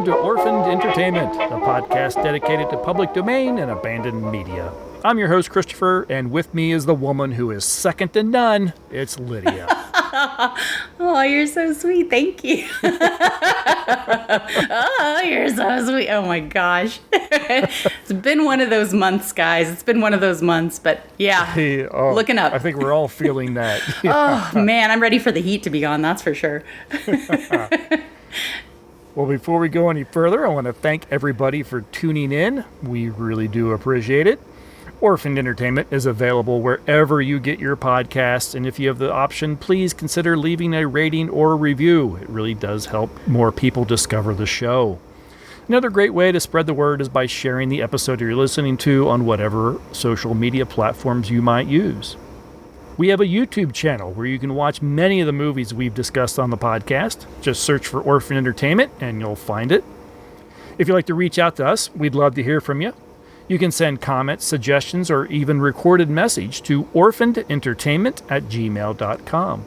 Welcome to Orphaned Entertainment, a podcast dedicated to public domain and abandoned media. I'm your host, Christopher, and with me is the woman who is second to none. It's Lydia. Oh, you're so sweet. Thank you. Oh, you're so sweet. Oh, my gosh. It's been one of those months, guys. It's been one of those months, but yeah, Hey, looking up. I think we're all feeling that. Oh, man, I'm ready for the heat to be gone, that's for sure. Well, before we go any further, I want to thank everybody for tuning in. We really do appreciate it. Orphaned Entertainment is available wherever you get your podcasts, and if you have the option, please consider leaving a rating or a review. It really does help more people discover the show. Another great way to spread the word is by sharing the episode you're listening to on whatever social media platforms you might use. We have a YouTube channel where you can watch many of the movies we've discussed on the podcast. Just search for Orphaned Entertainment and you'll find it. If you'd like to reach out to us, we'd love to hear from you. You can send comments, suggestions, or even recorded message to orphanedentertainment@gmail.com.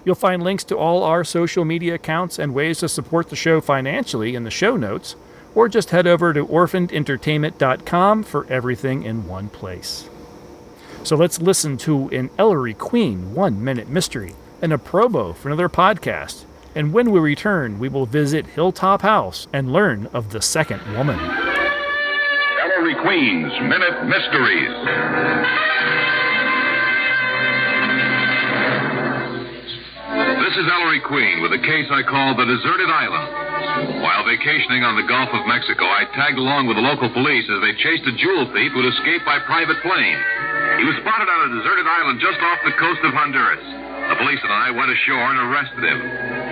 You'll find links to all our social media accounts and ways to support the show financially in the show notes, or just head over to orphanedentertainment.com for everything in one place. So let's listen to an Ellery Queen 1-minute mystery and a promo for another podcast. And when we return, we will visit Hilltop House and learn of the second woman. Ellery Queen's Minute Mysteries. This is Ellery Queen with a case I call The Deserted Island. While vacationing on the Gulf of Mexico, I tagged along with the local police as they chased a jewel thief who'd escaped by private plane. He was spotted on a deserted island just off the coast of Honduras. The police and I went ashore and arrested him.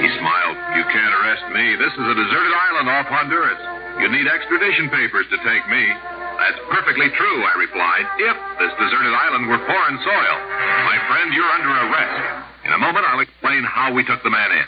He smiled. "You can't arrest me. This is a deserted island off Honduras. You'd need extradition papers to take me." "That's perfectly true," I replied, "if this deserted island were foreign soil. My friend, you're under arrest. In a moment, I'll explain how we took the man in."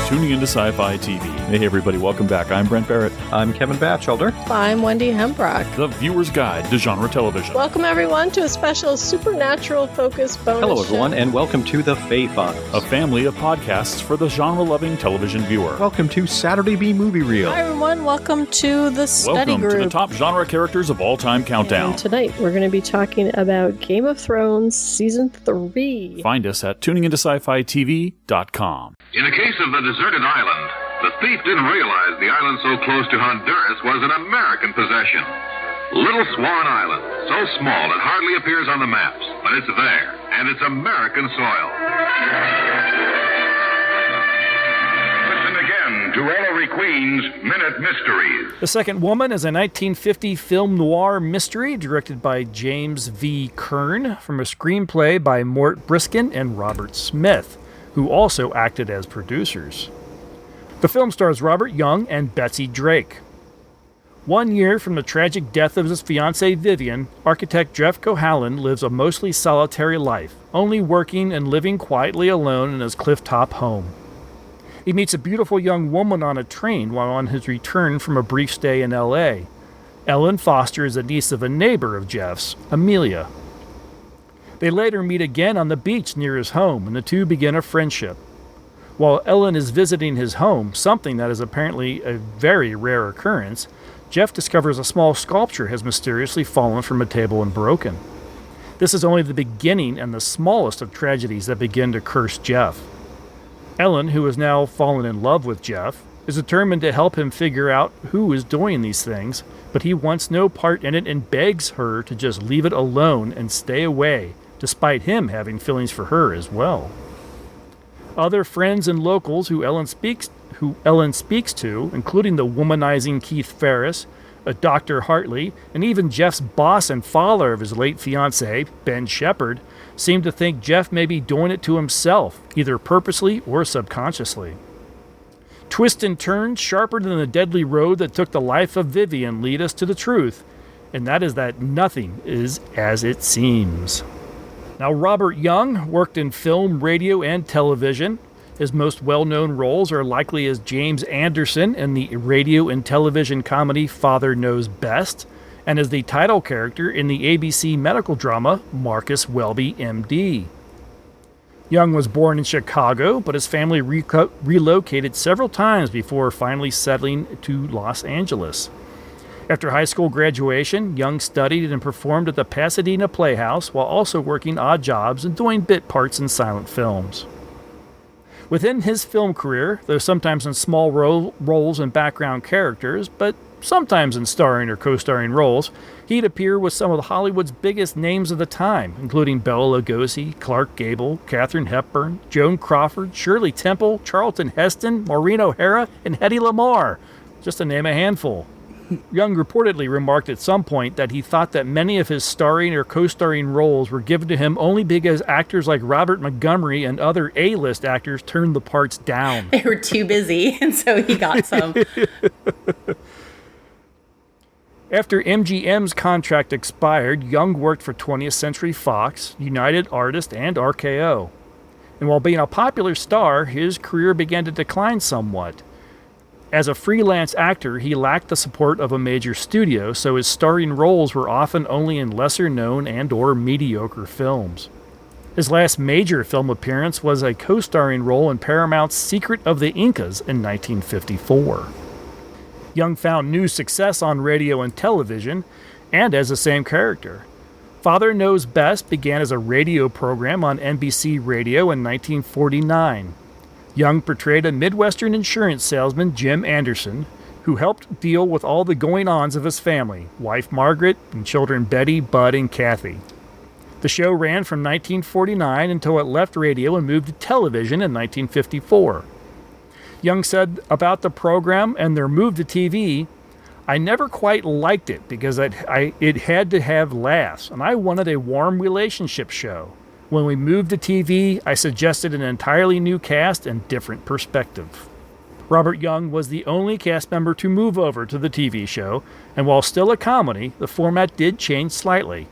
Tuning into Sci-Fi TV. Hey everybody, welcome back. I'm Brent Barrett. I'm Kevin Batchelder. I'm Wendy Hembrock. The Viewer's Guide to Genre Television. Welcome everyone to a special supernatural-focused bonus Hello everyone, show. and welcome to the Fae Files. A family of podcasts for the genre-loving television viewer. Welcome to Saturday B Movie Reel. Hi everyone, welcome to the study Welcome group. to the top genre characters of all time countdown. And tonight we're going to be talking about Game of Thrones Season 3. Find us at tuningintoscifitv.com. In the case of the deserted island, the thief didn't realize the island so close to Honduras was an American possession. Little Swan Island, so small it hardly appears on the maps, but it's there, and it's American soil. Listen again to Ellery Queen's Minute Mysteries. The Second Woman is a 1950 film noir mystery directed by James V. Kern from a screenplay by Mort Briskin and Robert Smith, who also acted as producers. The film stars Robert Young and Betsy Drake. 1 year from the tragic death of his fiancée Vivian, architect Jeff Cohalan lives a mostly solitary life, only working and living quietly alone in his clifftop home. He meets a beautiful young woman on a train while on his return from a brief stay in L.A. Ellen Foster is a niece of a neighbor of Jeff's, Amelia. They later meet again on the beach near his home, and the two begin a friendship. While Ellen is visiting his home, something that is apparently a very rare occurrence, Jeff discovers a small sculpture has mysteriously fallen from a table and broken. This is only the beginning and the smallest of tragedies that begin to curse Jeff. Ellen, who has now fallen in love with Jeff, is determined to help him figure out who is doing these things, but he wants no part in it and begs her to just leave it alone and stay away, despite him having feelings for her as well. Other friends and locals who Ellen speaks to, including the womanizing Keith Ferris, a Dr. Hartley, and even Jeff's boss and father of his late fiancé, Ben Shepherd, seem to think Jeff may be doing it to himself, either purposely or subconsciously. Twists and turns sharper than the deadly road that took the life of Vivian lead us to the truth, and that is that nothing is as it seems. Now, Robert Young worked in film, radio, and television. His most well-known roles are likely as James Anderson in the radio and television comedy Father Knows Best, and as the title character in the ABC medical drama Marcus Welby, M.D. Young was born in Chicago, but his family relocated several times before finally settling to Los Angeles. After high school graduation, Young studied and performed at the Pasadena Playhouse while also working odd jobs and doing bit parts in silent films. Within his film career, though sometimes in small roles and background characters, but sometimes in starring or co-starring roles, he'd appear with some of Hollywood's biggest names of the time, including Bela Lugosi, Clark Gable, Katharine Hepburn, Joan Crawford, Shirley Temple, Charlton Heston, Maureen O'Hara, and Hedy Lamarr, just to name a handful. Young reportedly remarked at some point that he thought that many of his starring or co-starring roles were given to him only because actors like Robert Montgomery and other A-list actors turned the parts down. They were too busy, and so he got some. After MGM's contract expired, Young worked for 20th Century Fox, United Artists, and RKO. And while being a popular star, his career began to decline somewhat. As a freelance actor, he lacked the support of a major studio, so his starring roles were often only in lesser-known and/or mediocre films. His last major film appearance was a co-starring role in Paramount's Secret of the Incas in 1954. Young found new success on radio and television, and as the same character. Father Knows Best began as a radio program on NBC Radio in 1949. Young portrayed a Midwestern insurance salesman, Jim Anderson, who helped deal with all the going-ons of his family, wife Margaret and children Betty, Bud, and Kathy. The show ran from 1949 until it left radio and moved to television in 1954. Young said about the program and their move to TV, "I never quite liked it because it had to have laughs, and I wanted a warm relationship show. When we moved to TV, I suggested an entirely new cast and different perspective." Robert Young was the only cast member to move over to the TV show, and while still a comedy, the format did change slightly.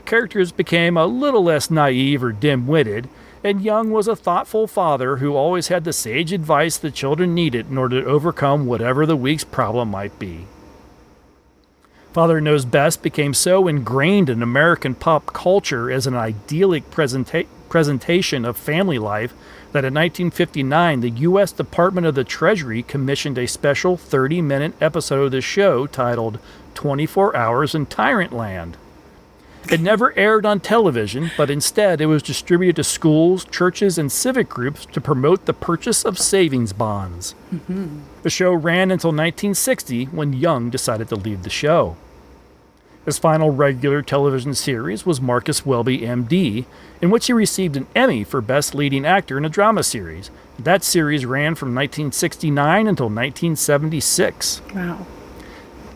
Characters became a little less naive or dim-witted, and Young was a thoughtful father who always had the sage advice the children needed in order to overcome whatever the week's problem might be. Father Knows Best became so ingrained in American pop culture as an idyllic presentation of family life that in 1959 the U.S. Department of the Treasury commissioned a special 30-minute episode of the show titled 24 Hours in Tyrant Land. It never aired on television, but instead it was distributed to schools, churches, and civic groups to promote the purchase of savings bonds. Mm-hmm. The show ran until 1960 when Young decided to leave the show. His final regular television series was Marcus Welby, M.D., in which he received an Emmy for Best Leading Actor in a Drama Series. That series ran from 1969 until 1976. Wow.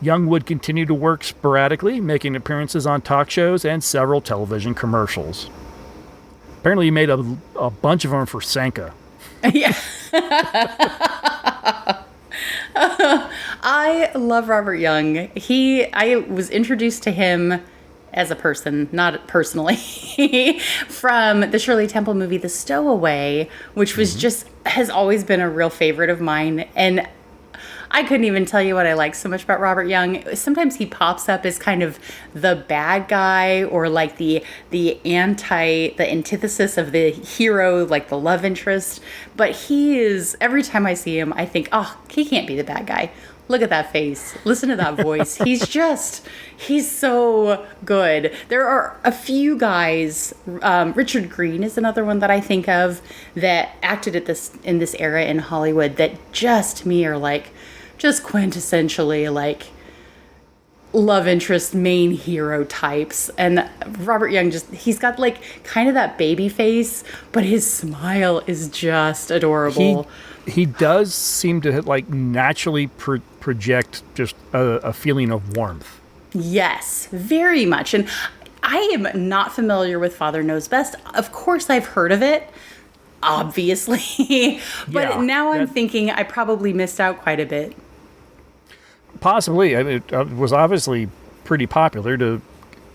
Young would continue to work sporadically, making appearances on talk shows and several television commercials. Apparently he made a bunch of them for Sanka. Yeah. I love Robert Young. I was introduced to him as a person, not personally, from the Shirley Temple movie, The Stowaway, which was has always been a real favorite of mine. And I couldn't even tell you what I like so much about Robert Young. Sometimes he pops up as kind of the bad guy or like the antithesis of the hero, like the love interest. But he is, every time I see him, I think, oh, he can't be the bad guy. Look at that face. Listen to that voice. He's so good. There are a few guys, Richard Green is another one that I think of that acted in this era in Hollywood that just to me are like, just quintessentially like love interest main hero types. And Robert Young he's got like kind of that baby face, but his smile is just adorable. He does seem to like naturally project just a feeling of warmth. Yes, very much. And I am not familiar with Father Knows Best. Of course, I've heard of it, obviously. But now I'm thinking I probably missed out quite a bit. Possibly. I mean, it was obviously pretty popular.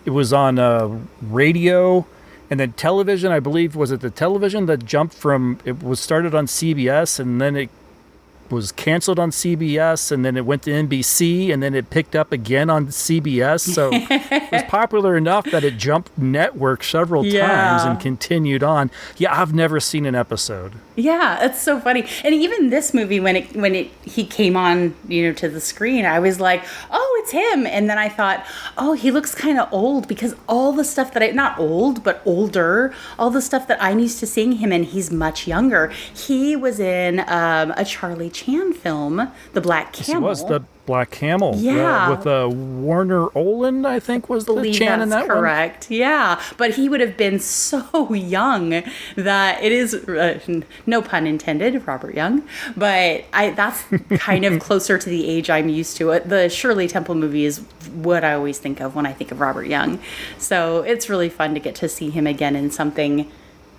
It was on radio and then television. I believe, was it the television that jumped from, it was started on CBS and then it was canceled on CBS, and then it went to NBC, and then it picked up again on CBS. So it was popular enough that it jumped network several times and continued on. Yeah, I've never seen an episode. Yeah, it's so funny. And even this movie, when he came on, to the screen, I was like, oh, it's him. And then I thought, oh, he looks kind of old, because all the stuff that not old, but older, all the stuff that I'm used to seeing him in, he's much younger. He was in a Charlie Chan film, The Black Camel. He was the Black Camel. Yeah. With Warner Olin, I think, was the Chan in that correct. One. Yeah. But he would have been so young that it is, no pun intended, Robert Young. But that's kind of closer to the age I'm used to. The Shirley Temple movie is what I always think of when I think of Robert Young. So it's really fun to get to see him again in something.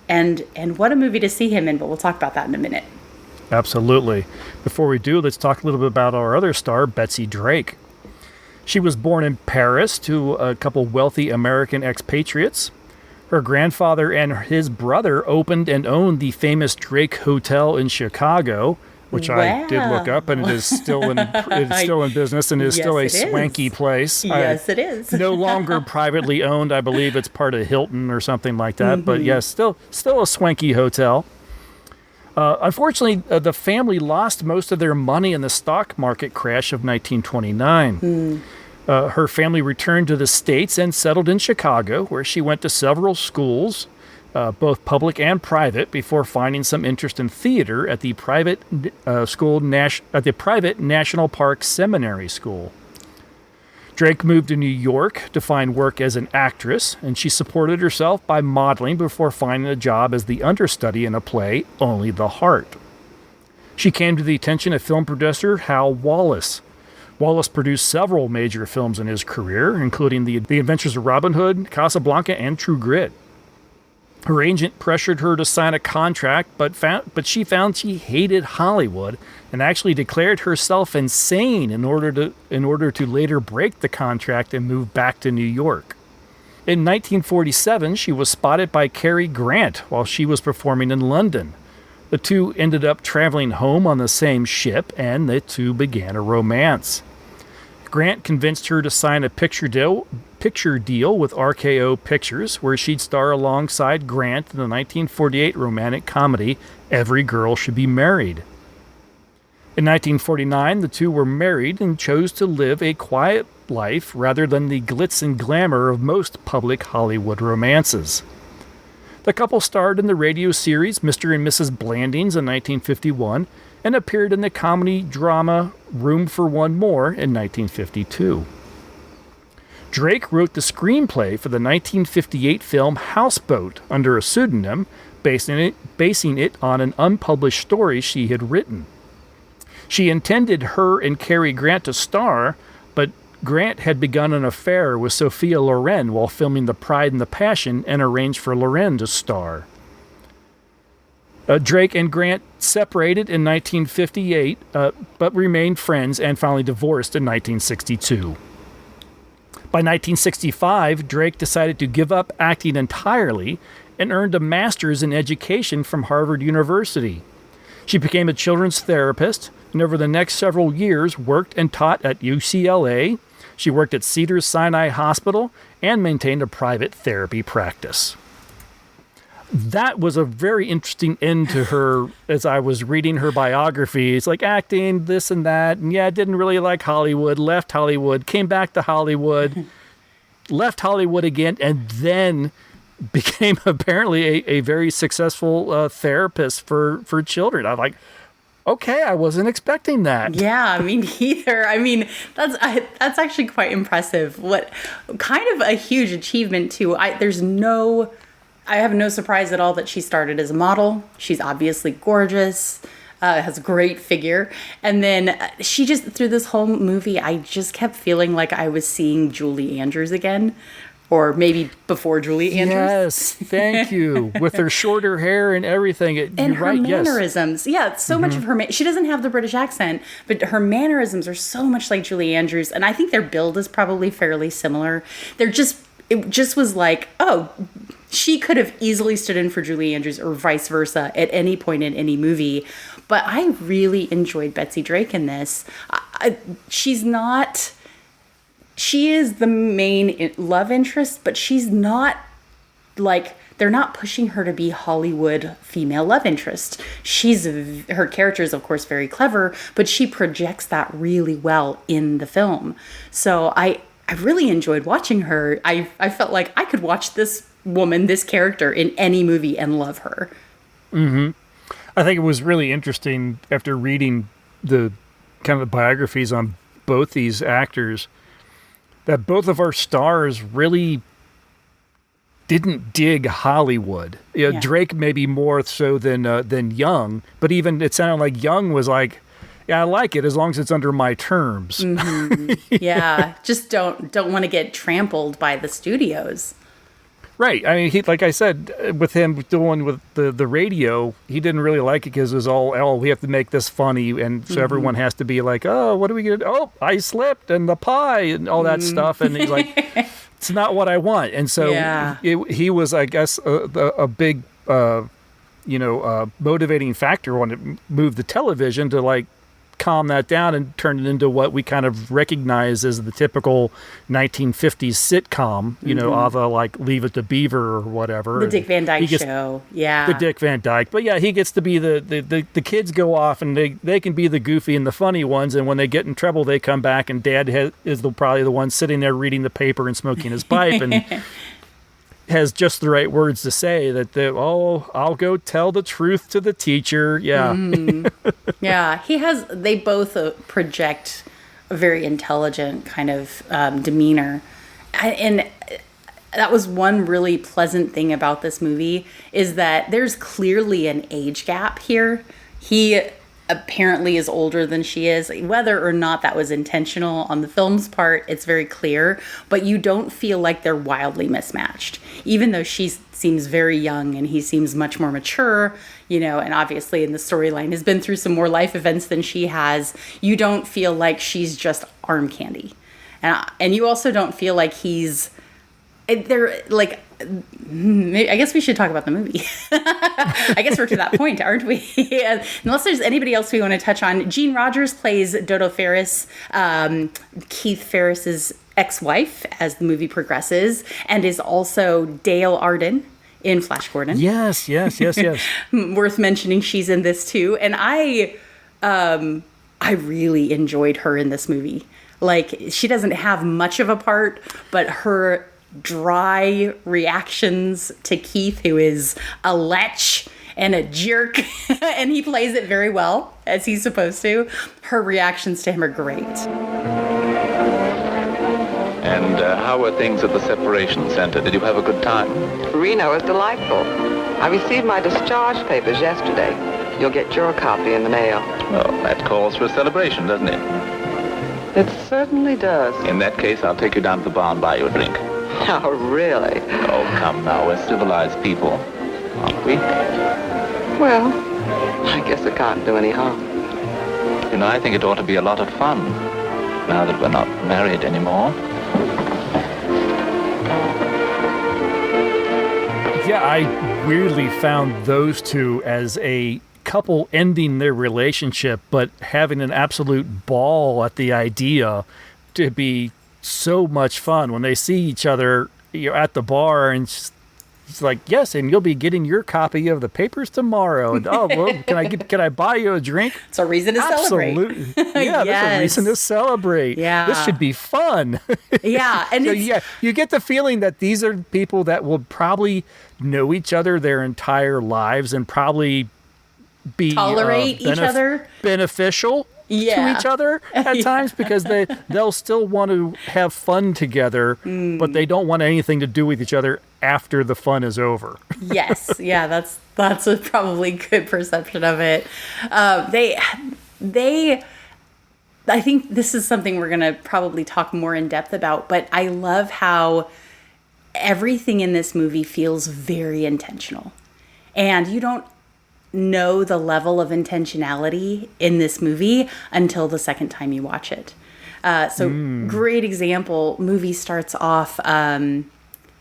And what a movie to see him in, but we'll talk about that in a minute. Absolutely. Before we do, let's talk a little bit about our other star, Betsy Drake. She was born in Paris to a couple wealthy American expatriates. Her grandfather and his brother opened and owned the famous Drake Hotel in Chicago, which I did look up, and it is still in business, and is still a swanky place. Yes, it is. No longer privately owned. I believe it's part of Hilton or something like that. But yes, still a swanky hotel. Unfortunately, the family lost most of their money in the stock market crash of 1929. Her family returned to the States and settled in Chicago, where she went to several schools, both public and private, before finding some interest in theater at the private National Park Seminary School. Drake moved to New York to find work as an actress, and she supported herself by modeling before finding a job as the understudy in a play, Only the Heart. She came to the attention of film producer Hal Wallace. Wallace produced several major films in his career, including The Adventures of Robin Hood, Casablanca, and True Grit. Her agent pressured her to sign a contract, but she found she hated Hollywood and actually declared herself insane in order to later break the contract and move back to New York. In 1947, she was spotted by Cary Grant while she was performing in London. The two ended up traveling home on the same ship, and the two began a romance. Grant convinced her to sign a picture deal with RKO Pictures, where she'd star alongside Grant in the 1948 romantic comedy Every Girl Should Be Married. In 1949, the two were married and chose to live a quiet life rather than the glitz and glamour of most public Hollywood romances. The couple starred in the radio series Mr. and Mrs. Blandings in 1951 and appeared in the comedy drama Room for One More in 1952. Drake wrote the screenplay for the 1958 film Houseboat under a pseudonym, basing it on an unpublished story she had written. She intended her and Cary Grant to star, but Grant had begun an affair with Sophia Loren while filming The Pride and the Passion and arranged for Loren to star. Drake and Grant separated in 1958, but remained friends and finally divorced in 1962. By 1965, Drake decided to give up acting entirely and earned a master's in education from Harvard University. She became a children's therapist, and over the next several years worked and taught at UCLA. She worked at Cedars-Sinai Hospital and maintained a private therapy practice. That was a very interesting end to her as I was reading her biography. It's like acting, this and that. And yeah, didn't really like Hollywood, left Hollywood, came back to Hollywood, left Hollywood again, and then became apparently a very successful therapist for children. I'm like, okay, I wasn't expecting that. Yeah, me neither. I mean, that's actually quite impressive. What kind of a huge achievement too. I have no surprise at all that she started as a model. She's obviously gorgeous, has a great figure. And then she just, through this whole movie, I just kept feeling like I was seeing Julie Andrews again. Or maybe before Julie Andrews. Yes, thank you. With her shorter hair and everything. And her mannerisms. Yes. Yeah, so much of her... She doesn't have the British accent, but her mannerisms are so much like Julie Andrews. And I think their build is probably fairly similar. It just was like, oh... She could have easily stood in for Julie Andrews or vice versa at any point in any movie. But I really enjoyed Betsy Drake in this. She is the main love interest, but she's not like, they're not pushing her to be Hollywood female love interest. Her character is, of course, very clever, but she projects that really well in the film. So I really enjoyed watching her. I felt like I could watch this woman, this character, in any movie and love her. Mm-hmm. I think it was really interesting after reading the kind of biographies on both these actors that both of our stars really didn't dig Hollywood. Yeah. Drake maybe more so than Young, but even it sounded like Young was like, yeah, I like it as long as it's under my terms. Mm-hmm. Yeah, just don't want to get trampled by the studios. Right. I mean, he, like I said, with him doing with the radio, he didn't really like it because it was all, we have to make this funny, and so everyone has to be like, oh, what are we gonna do? Oh, I slipped, and the pie, and all that stuff, and he's like, it's not what I want, and so he was, I guess, a big, motivating factor when it moved the television to like calm that down and turn it into what we kind of recognize as the typical 1950s sitcom, a la like Leave It to Beaver or whatever. The Dick Van Dyke Show. Yeah. The Dick Van Dyke. But yeah, he gets to be the kids go off and they can be the goofy and the funny ones, and when they get in trouble, they come back and Dad is probably the one sitting there reading the paper and smoking his pipe and has just the right words to say that I'll go tell the truth to the teacher. Yeah. Yeah. They both project a very intelligent kind of demeanor. And that was one really pleasant thing about this movie, is that there's clearly an age gap here. He apparently is older than she is. Whether or not that was intentional on the film's part, it's very clear, but you don't feel like they're wildly mismatched. Even though she seems very young and he seems much more mature, and obviously in the storyline has been through some more life events than she has, you don't feel like she's just arm candy. And you also don't feel like they're like, I guess we should talk about the movie. I guess we're to that point, aren't we? Unless there's anybody else we want to touch on. Gene Rogers plays Dodo Ferris, Keith Ferris's ex-wife, as the movie progresses, and is also Dale Arden in Flash Gordon. Yes. Worth mentioning, she's in this too. And I really enjoyed her in this movie. Like, she doesn't have much of a part, but her dry reactions to Keith, who is a lech and a jerk, and he plays it very well, as he's supposed to. Her reactions to him are great. And how were things at the separation center? Did you have a good time? Reno is delightful. I received my discharge papers yesterday. You'll get your copy in the mail. Well, that calls for a celebration, doesn't it? It certainly does. In that case, I'll take you down to the bar and buy you a drink. Oh, really? Oh, come now. We're civilized people, aren't we? Well, I guess it can't do any harm. I think it ought to be a lot of fun, now that we're not married anymore. Yeah, I weirdly found those two as a couple ending their relationship, but having an absolute ball at the idea to be so much fun when they see each other at the bar, and it's like, yes, and you'll be getting your copy of the papers tomorrow. And can I buy you a drink? It's a reason to Absolutely. celebrate. Yeah, that's a reason to celebrate. Yeah. This should be fun. Yeah. And so, you get the feeling that these are people that will probably know each other their entire lives and probably be tolerate each other, beneficial to each other at times, because they'll still want to have fun together, but they don't want anything to do with each other after the fun is over. Yes, yeah, that's a probably good perception of it. They I think this is something we're gonna probably talk more in depth about, but I love how everything in this movie feels very intentional, and you don't know the level of intentionality in this movie until the second time you watch it. Great example, movie starts off,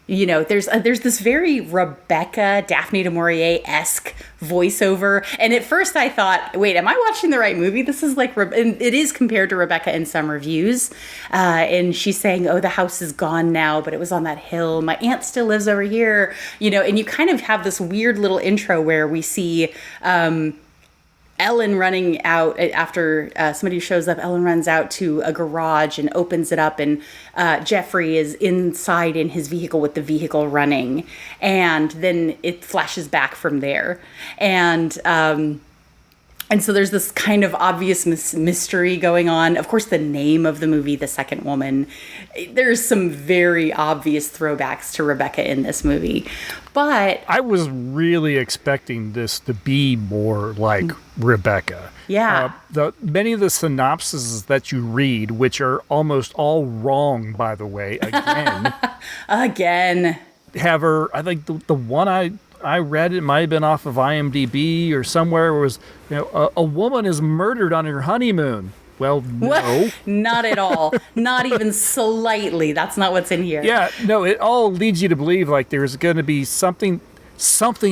there's this very Rebecca, Daphne du Maurier-esque voiceover. And at first I thought, wait, am I watching the right movie? This is like, and it is compared to Rebecca in some reviews. And she's saying, oh, the house is gone now, but it was on that hill. My aunt still lives over here, and you kind of have this weird little intro where we see, Ellen running out after somebody shows up. Ellen runs out to a garage and opens it up, and Jeffrey is inside in his vehicle with the vehicle running, and then it flashes back from there, and so there's this kind of obvious mystery going on. Of course, the name of the movie, The Second Woman, there's some very obvious throwbacks to Rebecca in this movie. But I was really expecting this to be more like Rebecca. Yeah. Many of the synopses that you read, which are almost all wrong, by the way, again, have her, I think the one I read, it might have been off of IMDb or somewhere, was, a woman is murdered on her honeymoon. Well, no. What? Not at all. Not even slightly. That's not what's in here. Yeah, no, it all leads you to believe like there's going to be something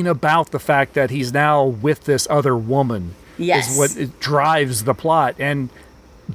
about the fact that he's now with this other woman. Yes. Is what it drives the plot. And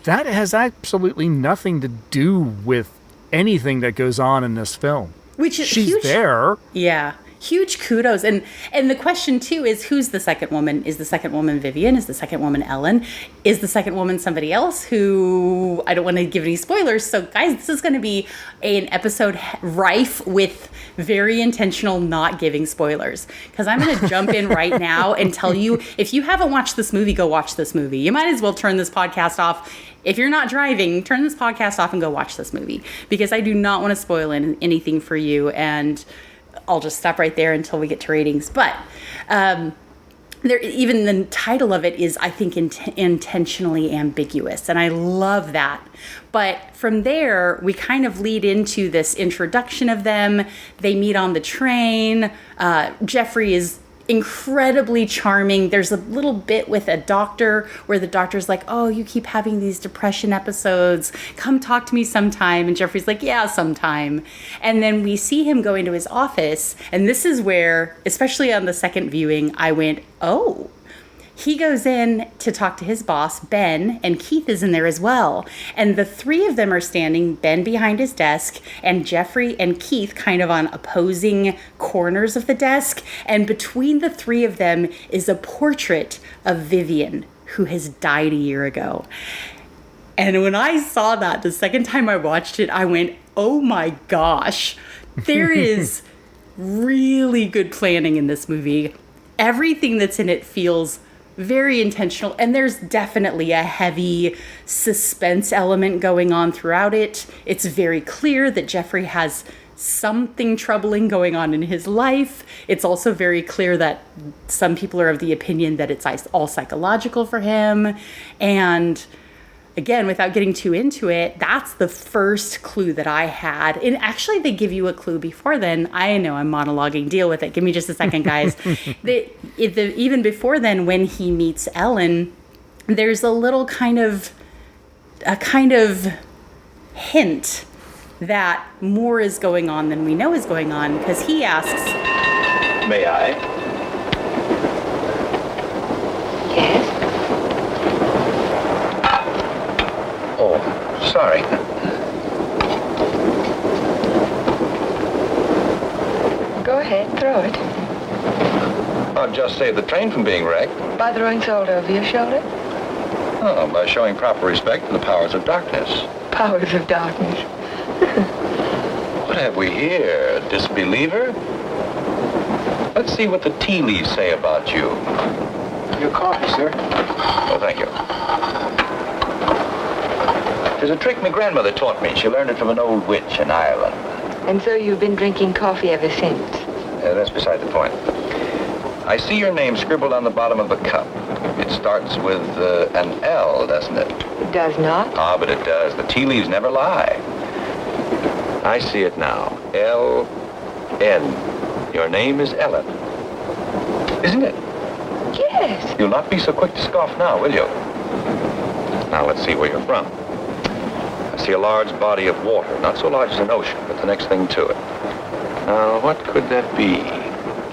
that has absolutely nothing to do with anything that goes on in this film. Which is She's huge. there. Yeah. Huge kudos. And the question, too, is who's the second woman? Is the second woman Vivian? Is the second woman Ellen? Is the second woman somebody else who... I don't want to give any spoilers. So, guys, this is going to be an episode rife with very intentional not giving spoilers. Because I'm going to jump in right now and tell you, if you haven't watched this movie, go watch this movie. You might as well turn this podcast off. If you're not driving, turn this podcast off and go watch this movie. Because I do not want to spoil anything for you. And... I'll just stop right there until we get to ratings. But even the title of it is, I think, intentionally ambiguous. And I love that. But from there, we kind of lead into this introduction of them. They meet on the train. Jeffrey is incredibly charming. There's a little bit with a doctor where the doctor's like, oh, you keep having these depression episodes. Come talk to me sometime. And Jeffrey's like, yeah, sometime. And then we see him go into his office. And this is where, especially on the second viewing, I went, oh. He goes in to talk to his boss, Ben, and Keith is in there as well. And the three of them are standing, Ben behind his desk, and Jeffrey and Keith kind of on opposing corners of the desk. And between the three of them is a portrait of Vivian, who has died a year ago. And when I saw that, the second time I watched it, I went, oh my gosh, there is really good planning in this movie. Everything that's in it feels very intentional, and there's definitely a heavy suspense element going on throughout it. It's very clear that Jeffrey has something troubling going on in his life. It's also very clear that some people are of the opinion that it's all psychological for him. And again, without getting too into it, that's the first clue that I had. And actually, they give you a clue before then. I know I'm monologuing. Deal with it. Give me just a second, guys. Even before then, when he meets Ellen, there's a little kind of hint that more is going on than we know is going on, because he asks, may I? Yes? Oh, sorry. Go ahead, throw it. I'll just save the train from being wrecked. By throwing salt over your shoulder? Oh, by showing proper respect to the powers of darkness. Powers of darkness. What have we here? A disbeliever? Let's see what the tea leaves say about you. Your coffee, sir. Oh, thank you. There's a trick my grandmother taught me. She learned it from an old witch in Ireland. And so you've been drinking coffee ever since? That's beside the point. I see your name scribbled on the bottom of the cup. It starts with an L, doesn't it? It does not. Ah, but it does. The tea leaves never lie. I see it now. L-N. Your name is Ellen. Isn't it? Yes. You'll not be so quick to scoff now, will you? Now let's see where you're from. I see a large body of water. Not so large as an ocean, but the next thing to it. What could that be?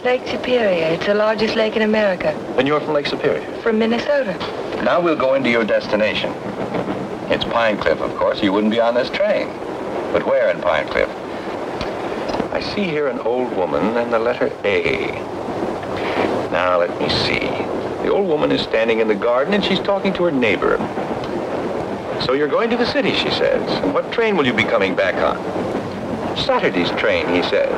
Lake Superior. It's the largest lake in America. Then you're from Lake Superior. From Minnesota. Now we'll go into your destination. It's Pine Cliff, of course. You wouldn't be on this train. But where in Pine Cliff? I see here an old woman and the letter A. Now, let me see. The old woman is standing in the garden and she's talking to her neighbor. So you're going to the city, she says. And what train will you be coming back on? Saturday's train, he says.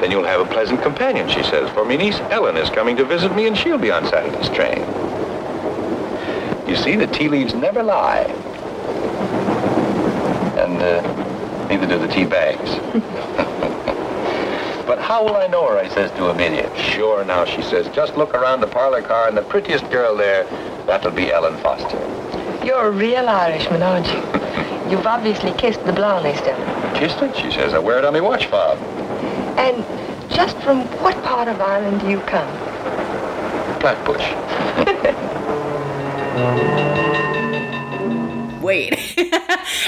Then you'll have a pleasant companion, she says, for my niece Ellen is coming to visit me and she'll be on Saturday's train. You see, the tea leaves never lie. And neither do the tea bags. But how will I know her, I says to Amelia. Sure, now, she says, just look around the parlor car and the prettiest girl there, that'll be Ellen Foster. You're a real Irishman, aren't you? You've obviously kissed the blonde, Stella. Kissed it, she says. I wear it on my watch fob. And just from what part of Ireland do you come? Flatbush. Wait.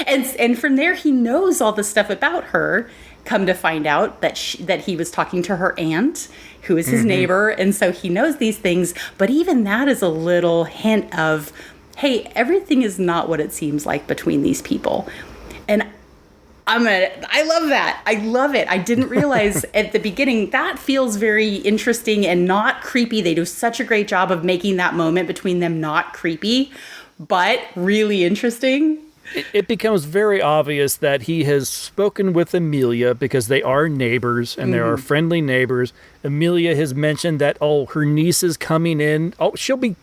and from there, he knows all the stuff about her. Come to find out that that he was talking to her aunt, who is his neighbor, and so he knows these things. But even that is a little hint of, hey, everything is not what it seems like between these people. And I love that. I love it. I didn't realize at the beginning that feels very interesting and not creepy. They do such a great job of making that moment between them not creepy, but really interesting. It becomes very obvious that he has spoken with Amelia because they are neighbors and they are friendly neighbors. Amelia has mentioned that, her niece is coming in. Oh, she'll be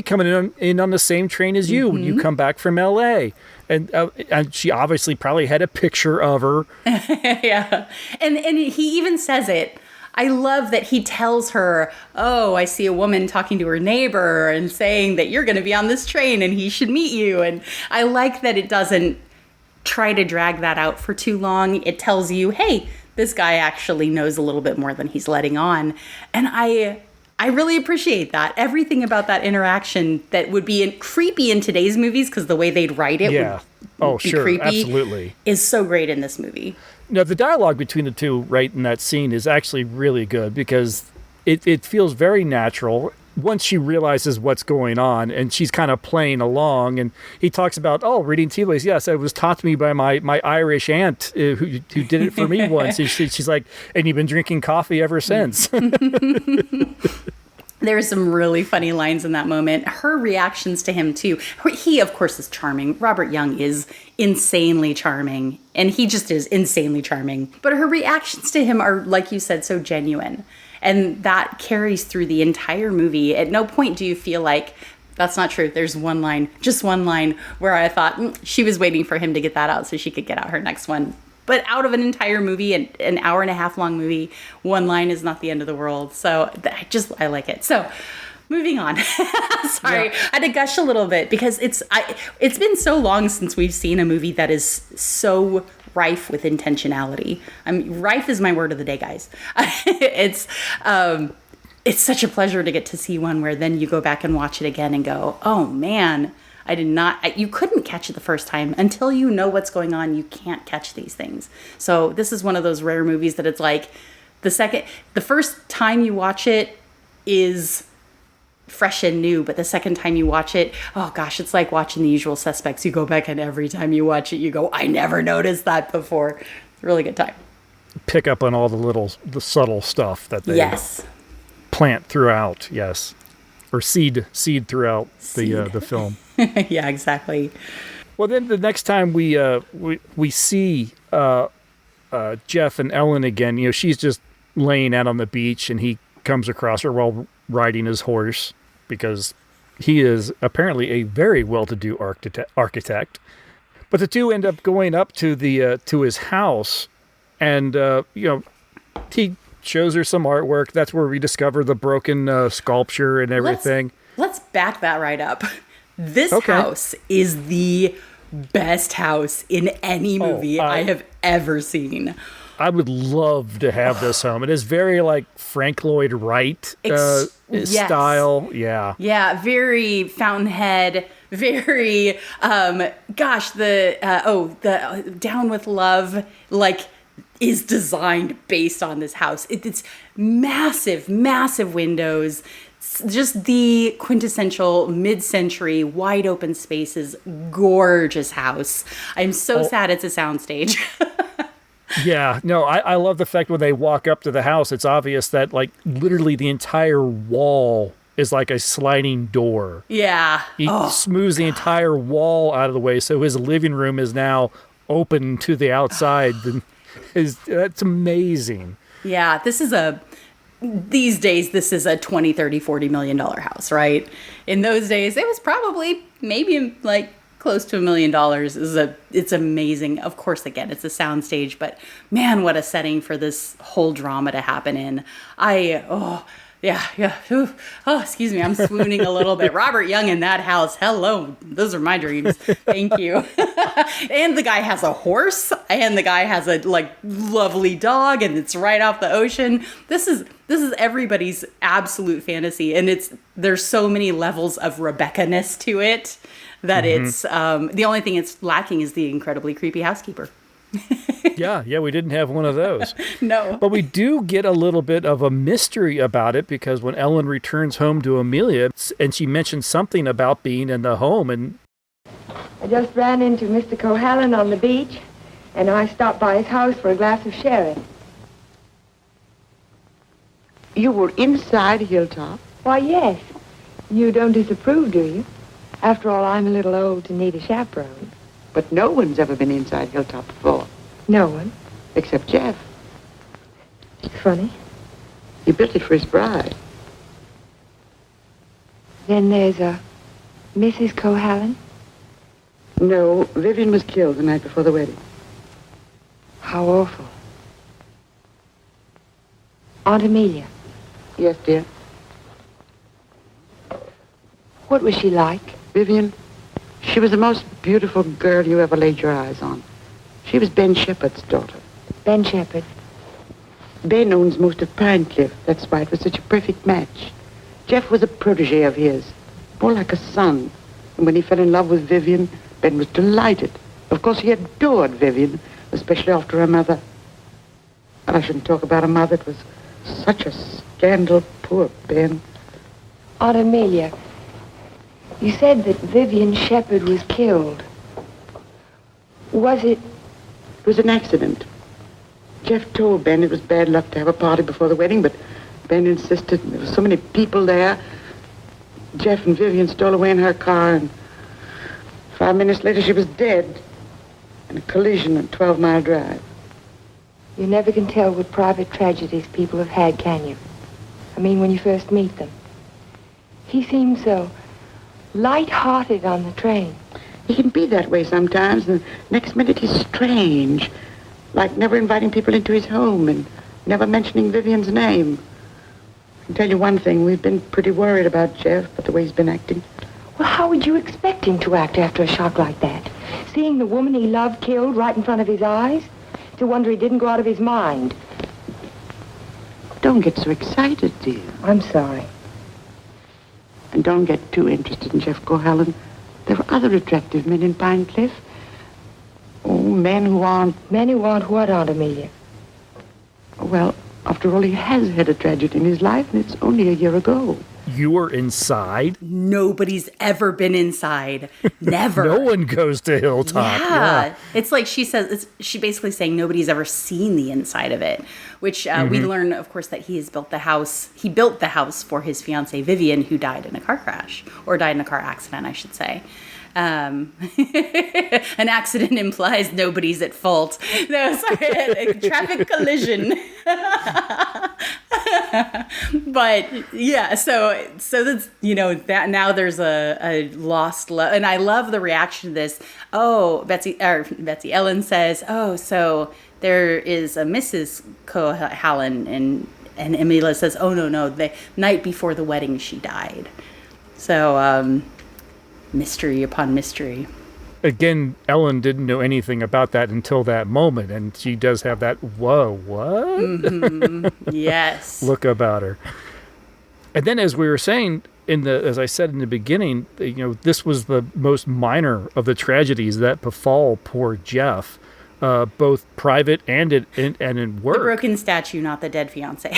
coming in on the same train as you when you come back from L.A. And she obviously probably had a picture of her. Yeah. And he even says it. I love that he tells her, I see a woman talking to her neighbor and saying that you're going to be on this train and he should meet you. And I like that it doesn't try to drag that out for too long. It tells you, hey, this guy actually knows a little bit more than he's letting on. And I really appreciate that. Everything about that interaction that would be creepy in today's movies, because the way they'd write it would be creepy, absolutely, is so great in this movie. Now, the dialogue between the two right in that scene is actually really good because it feels very natural once she realizes what's going on and she's kind of playing along. And he talks about, reading tea leaves. Yes, it was taught to me by my Irish aunt who did it for me once. And she's like, and you've been drinking coffee ever since. There's some really funny lines in that moment. Her reactions to him, too. He, of course, is charming. Robert Young is insanely charming. And he just is insanely charming. But her reactions to him are, like you said, so genuine. And that carries through the entire movie. At no point do you feel like, that's not true. There's just one line, where I thought she was waiting for him to get that out so she could get out her next one. But out of an entire movie, an hour and a half long movie, one line is not the end of the world. So I like it. So moving on. Sorry, I had to gush a little bit because it's been so long since we've seen a movie that is so rife with intentionality. Rife is my word of the day, guys. It's such a pleasure to get to see one where then you go back and watch it again and go, oh man, you couldn't catch it the first time. Until you know what's going on, you can't catch these things. So this is one of those rare movies that it's like the first time you watch it is fresh and new, but the second time you watch it, oh gosh, it's like watching The Usual Suspects. You go back and every time you watch it, you go, I never noticed that before. It's a really good time. Pick up on all the subtle stuff that they plant throughout, yes. Or seed throughout the film. Yeah, exactly. Well, then the next time we see Jeff and Ellen again, she's just laying out on the beach, and he comes across her while riding his horse because he is apparently a very well-to-do architect. But the two end up going up to his house, and he shows her some artwork. That's where we discover the broken sculpture and everything. Let's back that right up. This house is the best house in any movie I have ever seen. I would love to have this home. It is very like Frank Lloyd Wright style. Yeah. Yeah, very Fountainhead, very the Down with Love, like is designed based on this house. It's massive, massive windows. Just the quintessential mid-century wide open spaces, gorgeous house. I'm so sad it's a soundstage. Yeah, no, I love the fact when they walk up to the house, it's obvious that like literally the entire wall is like a sliding door. Yeah. He smooths the entire wall out of the way, so his living room is now open to the outside. That's amazing. Yeah, these days, this is a $20, $30, $40 million house, right? In those days, it was probably maybe like close to $1 million. It's amazing. Of course, again, it's a soundstage, but man, what a setting for this whole drama to happen in. Yeah. Ooh. Oh, excuse me. I'm swooning a little bit. Robert Young in that house. Hello. Those are my dreams. Thank you. And the guy has a horse, and the guy has a lovely dog, and it's right off the ocean. This is everybody's absolute fantasy, and there's so many levels of Rebecca-ness to it that it's the only thing it's lacking is the incredibly creepy housekeeper. Yeah, we didn't have one of those. No. But we do get a little bit of a mystery about it, because when Ellen returns home to Amelia, and she mentions something about being in the home, and I just ran into Mr. Cohallen on the beach, and I stopped by his house for a glass of sherry. You were inside Hilltop? Why, yes. You don't disapprove, do you? After all, I'm a little old to need a chaperone. But no one's ever been inside Hilltop before. No one? Except Jeff. It's funny. He built it for his bride. Then there's a Mrs. Cohallen? No, Vivian was killed the night before the wedding. How awful. Aunt Amelia? Yes, dear. What was she like? Vivian? She was the most beautiful girl you ever laid your eyes on. She was Ben Shepherd's daughter. Ben Shepherd? Ben owns most of Pine Cliff. That's why it was such a perfect match. Jeff was a protege of his, more like a son. And when he fell in love with Vivian, Ben was delighted. Of course, he adored Vivian, especially after her mother. And I shouldn't talk about her mother. It was such a scandal. Poor Ben. Aunt Amelia, you said that Vivian Shepherd was killed. Was it? It was an accident. Jeff told Ben it was bad luck to have a party before the wedding, but Ben insisted. There were so many people there. Jeff and Vivian stole away in her car, and 5 minutes later she was dead in a collision on 12-Mile Drive. You never can tell what private tragedies people have had, can you? I mean, when you first meet them. He seemed so light-hearted on the train. He can be that way sometimes, and the next minute he's strange, like never inviting people into his home and never mentioning Vivian's name. I can tell you one thing, we've been pretty worried about Jeff, but the way he's been acting. Well, how would you expect him to act after a shock like that? Seeing the woman he loved killed right in front of his eyes? It's a wonder he didn't go out of his mind. Don't get so excited, dear. I'm sorry. And don't get too interested in Jeff Cohallen. There are other attractive men in Pine Cliff. Oh, men who aren't... Men who aren't what, Aunt Amelia? Well, after all, he has had a tragedy in his life, and it's only a year ago. You were inside? Nobody's ever been inside. Never. No one goes to Hilltop. Yeah. It's like she says, she basically saying nobody's ever seen the inside of it, which we learn, of course, that he built the house for his fiancée, Vivian, who died in a car crash, or died in a car accident, I should say. An accident implies nobody's at fault. No, sorry, a traffic collision. But yeah, so that's, that now there's a lost love, and I love the reaction to this. Oh, Betsy Ellen says, oh, so there is a Mrs. Cohallen, and Amelia says, oh no, the night before the wedding she died. So mystery upon mystery. Again, Ellen didn't know anything about that until that moment, and she does have that, whoa, what? Mm-hmm. Yes. Look about her. And then, as we were saying, as I said in the beginning, this was the most minor of the tragedies that befall poor Jeff. both private and in work. The broken statue, not the dead fiance.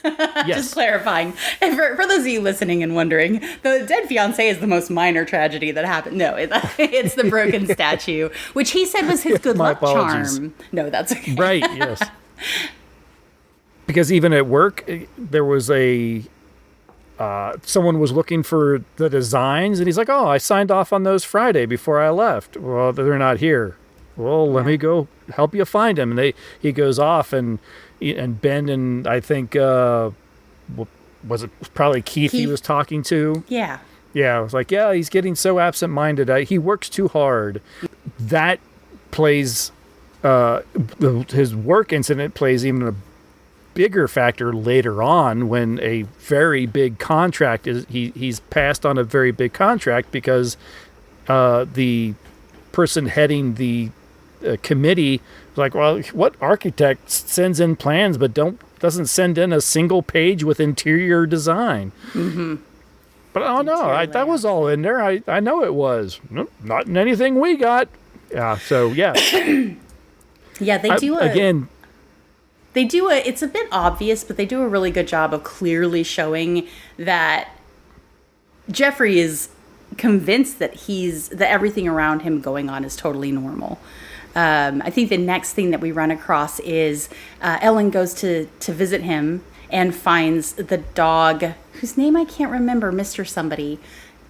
Yes. Just clarifying. And for those of you listening and wondering, the dead fiance is the most minor tragedy that happened. No, it's the broken statue, which he said was his good luck charm. No, that's okay. Right, yes. Because even at work, there was someone was looking for the designs, and he's like, "Oh, I signed off on those Friday before I left." Well, they're not here. Well, let me go help you find them. And he goes off, and Ben and I think was it probably Keith he was talking to? Yeah. Yeah, I was like, yeah, he's getting so absent-minded. He works too hard. That plays his work incident plays even a bigger factor later on when a very big contract he's passed on a very big contract because the person heading the committee was like, well, what architect sends in plans but doesn't send in a single page with interior design? Mm-hmm. But oh no, that was all in there. I know it was. Nope, not in anything we got. Yeah. So yeah. Yeah, they do again. It's a bit obvious, but they do a really good job of clearly showing that Jeffrey is convinced that everything around him going on is totally normal. I think the next thing that we run across is Ellen goes to visit him and finds the dog, whose name I can't remember, Mr. Somebody,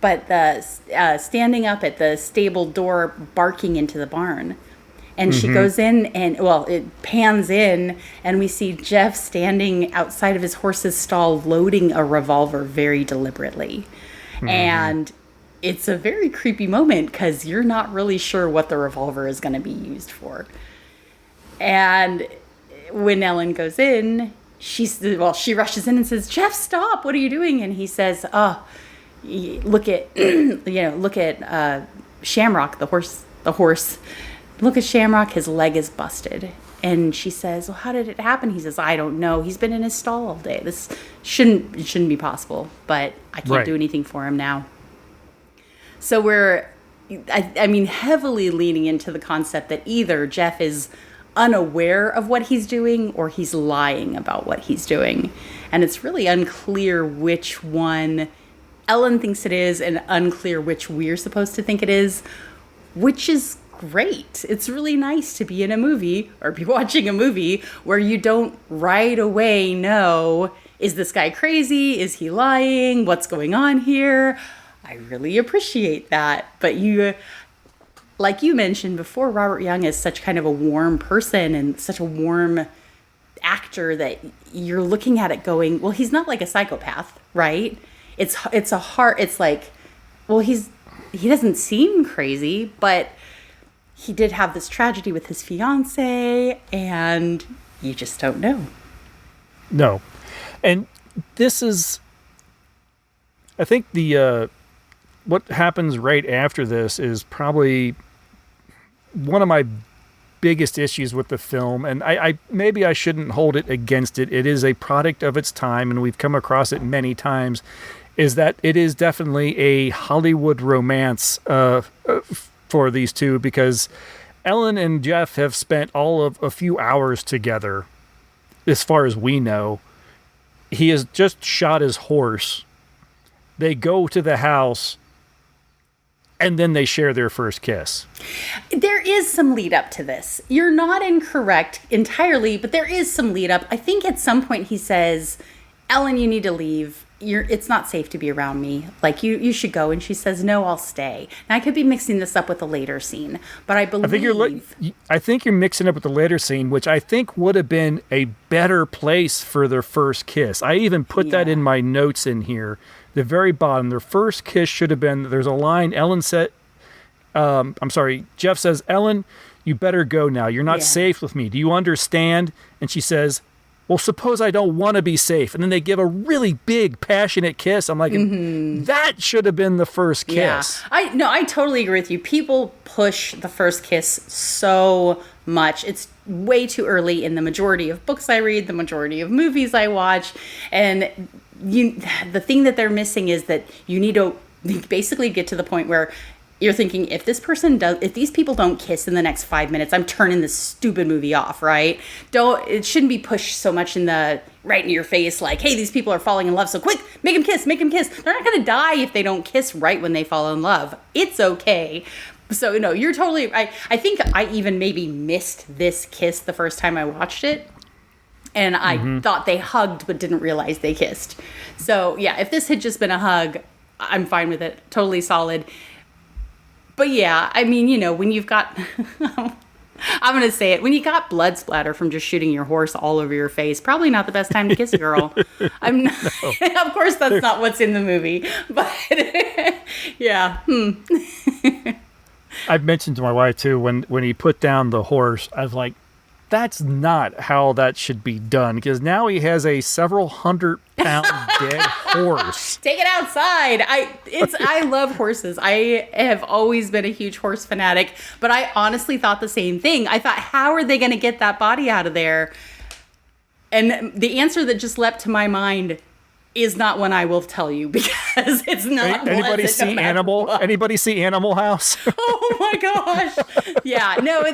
but standing up at the stable door barking into the barn. And she goes in and, it pans in and we see Jeff standing outside of his horse's stall loading a revolver very deliberately. Mm-hmm. And it's a very creepy moment because you're not really sure what the revolver is going to be used for. And when Ellen goes in, she rushes in and says, "Jeff, stop! What are you doing?" And he says, "Oh, look at Shamrock, the horse. Look at Shamrock, his leg is busted." And she says, "Well, how did it happen?" He says, "I don't know. He's been in his stall all day. This shouldn't be possible, but I can't do anything for him now." So we're, heavily leaning into the concept that either Jeff is unaware of what he's doing or he's lying about what he's doing. And it's really unclear which one Ellen thinks it is and unclear which we're supposed to think it is, which is great. It's really nice to be in a movie or be watching a movie where you don't right away know, is this guy crazy? Is he lying? What's going on here? I really appreciate that. But like you mentioned before, Robert Young is such kind of a warm person and such a warm actor that you're looking at it going, well, he's not like a psychopath, right? It's like, well, he doesn't seem crazy, but he did have this tragedy with his fiance, and you just don't know. No. And this is, I think what happens right after this is probably one of my biggest issues with the film, and I maybe I shouldn't hold it against it. It is a product of its time, and we've come across it many times, is that it is definitely a Hollywood romance for these two, because Ellen and Jeff have spent all of a few hours together, as far as we know. He has just shot his horse. They go to the house, and then they share their first kiss. There is some lead up to this. You're not incorrect entirely, but there is some lead up. I think at some point he says, "Ellen, you need to leave. It's not safe to be around me. Like, you should go." And she says, "No, I'll stay." Now, I could be mixing this up with a later scene, but I believe... I think you're mixing up with the later scene, which I think would have been a better place for their first kiss. I even put that in my notes in here. The very bottom, their first kiss should have been, there's a line Ellen said, Jeff says, "Ellen, you better go now. You're not safe with me. Do you understand?" And she says, "Well, suppose I don't want to be safe." And then they give a really big, passionate kiss. I'm like, that should have been the first kiss. Yeah. I totally agree with you. People push the first kiss so much. It's way too early in the majority of books I read, the majority of movies I watch. And the thing that they're missing is that you need to basically get to the point where you're thinking, if these people don't kiss in the next 5 minutes, I'm turning this stupid movie off, right? It shouldn't be pushed so much right in your face, like, hey, these people are falling in love, so quick, make them kiss. They're not going to die if they don't kiss right when they fall in love. It's okay. So, no, you're totally, I think I even maybe missed this kiss the first time I watched it. And I thought they hugged, but didn't realize they kissed. So, yeah, if this had just been a hug, I'm fine with it. Totally solid. But yeah, I mean, when you've got, I'm going to say it, when you got blood splatter from just shooting your horse all over your face, probably not the best time to kiss a girl. Of course, that's not what's in the movie, but yeah. I've mentioned to my wife too, when he put down the horse, I was like, that's not how that should be done, because now he has a several 100-pound dead horse. Take it outside. I love horses. I have always been a huge horse fanatic, but I honestly thought the same thing. I thought, how are they going to get that body out of there? And the answer that just leapt to my mind is not one I will tell you, because it's not. Anybody see Animal? Anybody see Animal House? Oh my gosh! Yeah, no.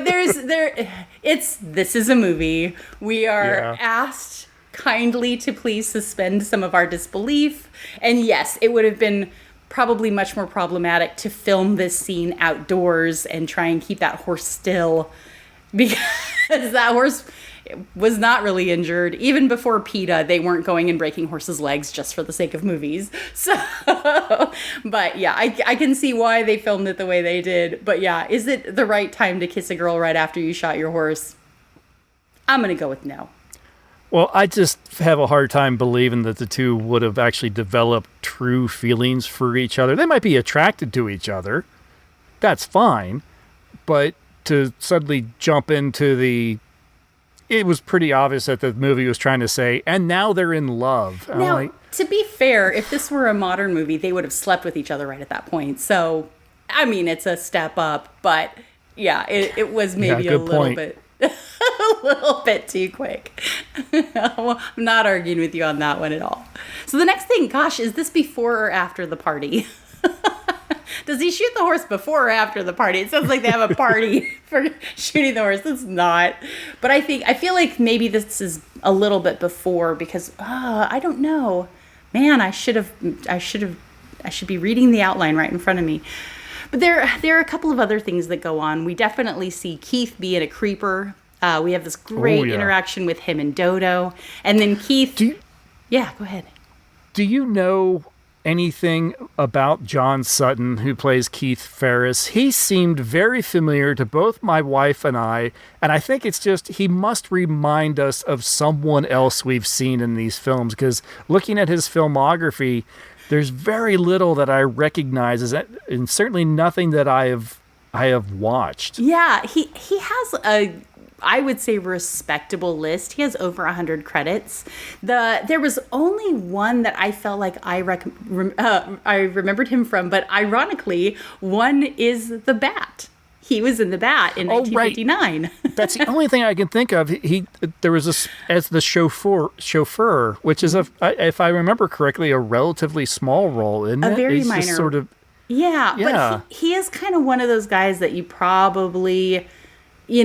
This is a movie. We are asked kindly to please suspend some of our disbelief, and yes, it would have been probably much more problematic to film this scene outdoors and try and keep that horse still, because that horse was not really injured. Even before PETA, they weren't going and breaking horses' legs just for the sake of movies. So, but yeah, I can see why they filmed it the way they did. But yeah, is it the right time to kiss a girl right after you shot your horse? I'm going to go with no. Well, I just have a hard time believing that the two would have actually developed true feelings for each other. They might be attracted to each other. That's fine. But to suddenly jump into it was pretty obvious that the movie was trying to say, and now they're in love. Now, to be fair, if this were a modern movie, they would have slept with each other right at that point. So, I mean, it's a step up, but yeah, it was maybe a little bit too quick. I'm not arguing with you on that one at all. So the next thing, gosh, is this before or after the party? Does he shoot the horse before or after the party? It sounds like they have a party for shooting the horse. It's not. But I feel like maybe this is a little bit before, because I don't know. Man, I should be reading the outline right in front of me. But there are a couple of other things that go on. We definitely see Keith being a creeper. We have this great interaction with him and Dodo. And then Keith... Yeah, go ahead. Do you know anything about John Sutton, who plays Keith Ferris? He seemed very familiar to both my wife and I think it's just he must remind us of someone else we've seen in these films, because looking at his filmography, there's very little that I recognize, and certainly nothing that I have watched. Yeah, he has a, I would say, respectable list. He has over 100 credits. There was only one that I felt like I remembered him from, but ironically, one is The Bat. He was in The Bat in 1959. Right. That's the only thing I can think of. There was as the chauffeur, which is if I remember correctly, a relatively small role, isn't it? A very He's minor. Just sort of, yeah, but he is kind of one of those guys that you probably, he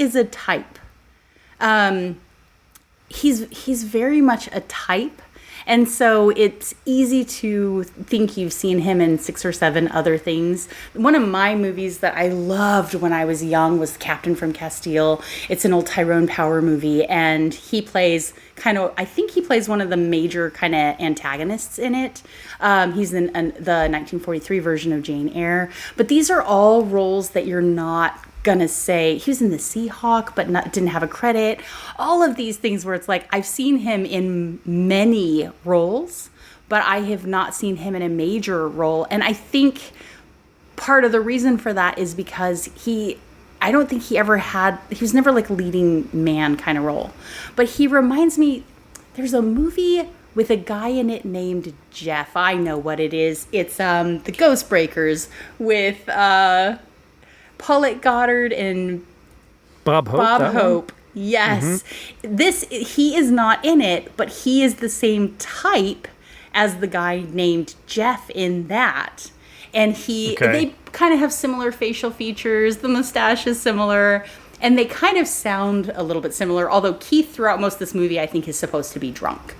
is a type. He's very much a type. And so it's easy to think you've seen him in 6 or 7 other things. One of my movies that I loved when I was young was Captain from Castile. It's an old Tyrone Power movie, and he plays I think he plays one of the major kind of antagonists in it. He's in the 1943 version of Jane Eyre. But these are all roles that you're not gonna say. He was in The Seahawk, but didn't have a credit. All of these things where it's like, I've seen him in many roles, but I have not seen him in a major role. And I think part of the reason for that is because I don't think he was never like leading man kind of role. But he reminds me, there's a movie with a guy in it named Jeff. I know what it is. It's The Ghost Breakers with Paulette Goddard and Bob Hope. Yes. Mm-hmm. He is not in it, but he is the same type as the guy named Jeff in that. And they kind of have similar facial features. The mustache is similar. And they kind of sound a little bit similar, although Keith, throughout most of this movie, I think is supposed to be drunk.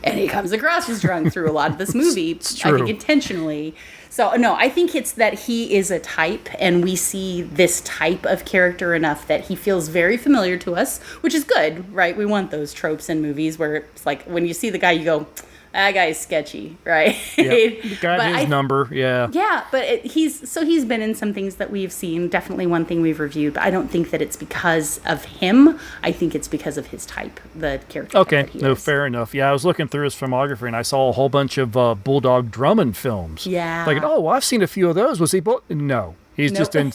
And he comes across as drunk through a lot of this movie, I think intentionally. So, no, I think it's that he is a type, and we see this type of character enough that he feels very familiar to us, which is good, right? We want those tropes in movies where it's like, when you see the guy, you go, that guy's sketchy, right? Yep. Got his number, yeah. Yeah, but he's been in some things that we've seen, definitely one thing we've reviewed, but I don't think that it's because of him. I think it's because of his type, the character. Okay, fair enough. Yeah, I was looking through his filmography, and I saw a whole bunch of Bulldog Drummond films. Yeah. Like, I've seen a few of those. Was he? No. He's just in...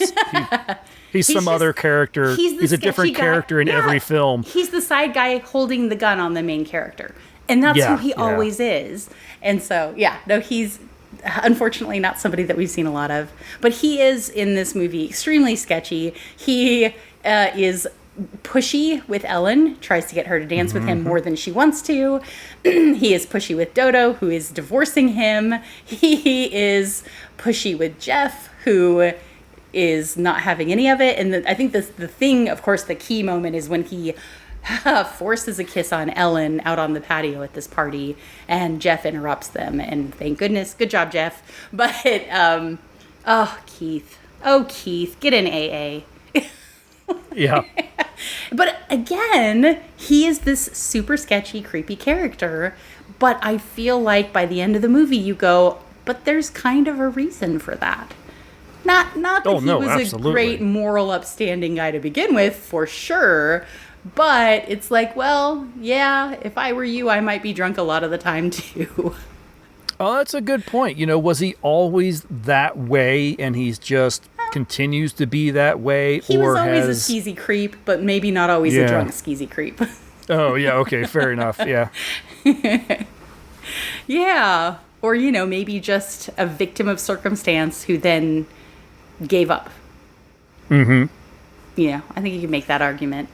He's some other character. He's a different character in every film. He's the side guy holding the gun on the main character. And that's who he always is. And so, he's unfortunately not somebody that we've seen a lot of. But he is, in this movie, extremely sketchy. He is pushy with Ellen, tries to get her to dance with him more than she wants to. He is pushy with Dodo, who is divorcing him. He is pushy with Jeff, who is not having any of it. And I think the thing, of course, the key moment is when he forces a kiss on Ellen out on the patio at this party, and Jeff interrupts them, and thank goodness, good job, Jeff. But Keith, get in AA. Yeah. But again, he is this super sketchy, creepy character, but I feel like by the end of the movie you go, but there's kind of a reason for that. Not that he was absolutely a great moral upstanding guy to begin with, for sure. But it's like, well, yeah, if I were you, I might be drunk a lot of the time, too. Oh, that's a good point. Was he always that way, and he's just continues to be that way? He was always a skeezy creep, but maybe not always a drunk skeezy creep. Oh, yeah, okay, fair enough, yeah. Yeah, or, maybe just a victim of circumstance who then gave up. Mm-hmm. I think you could make that argument.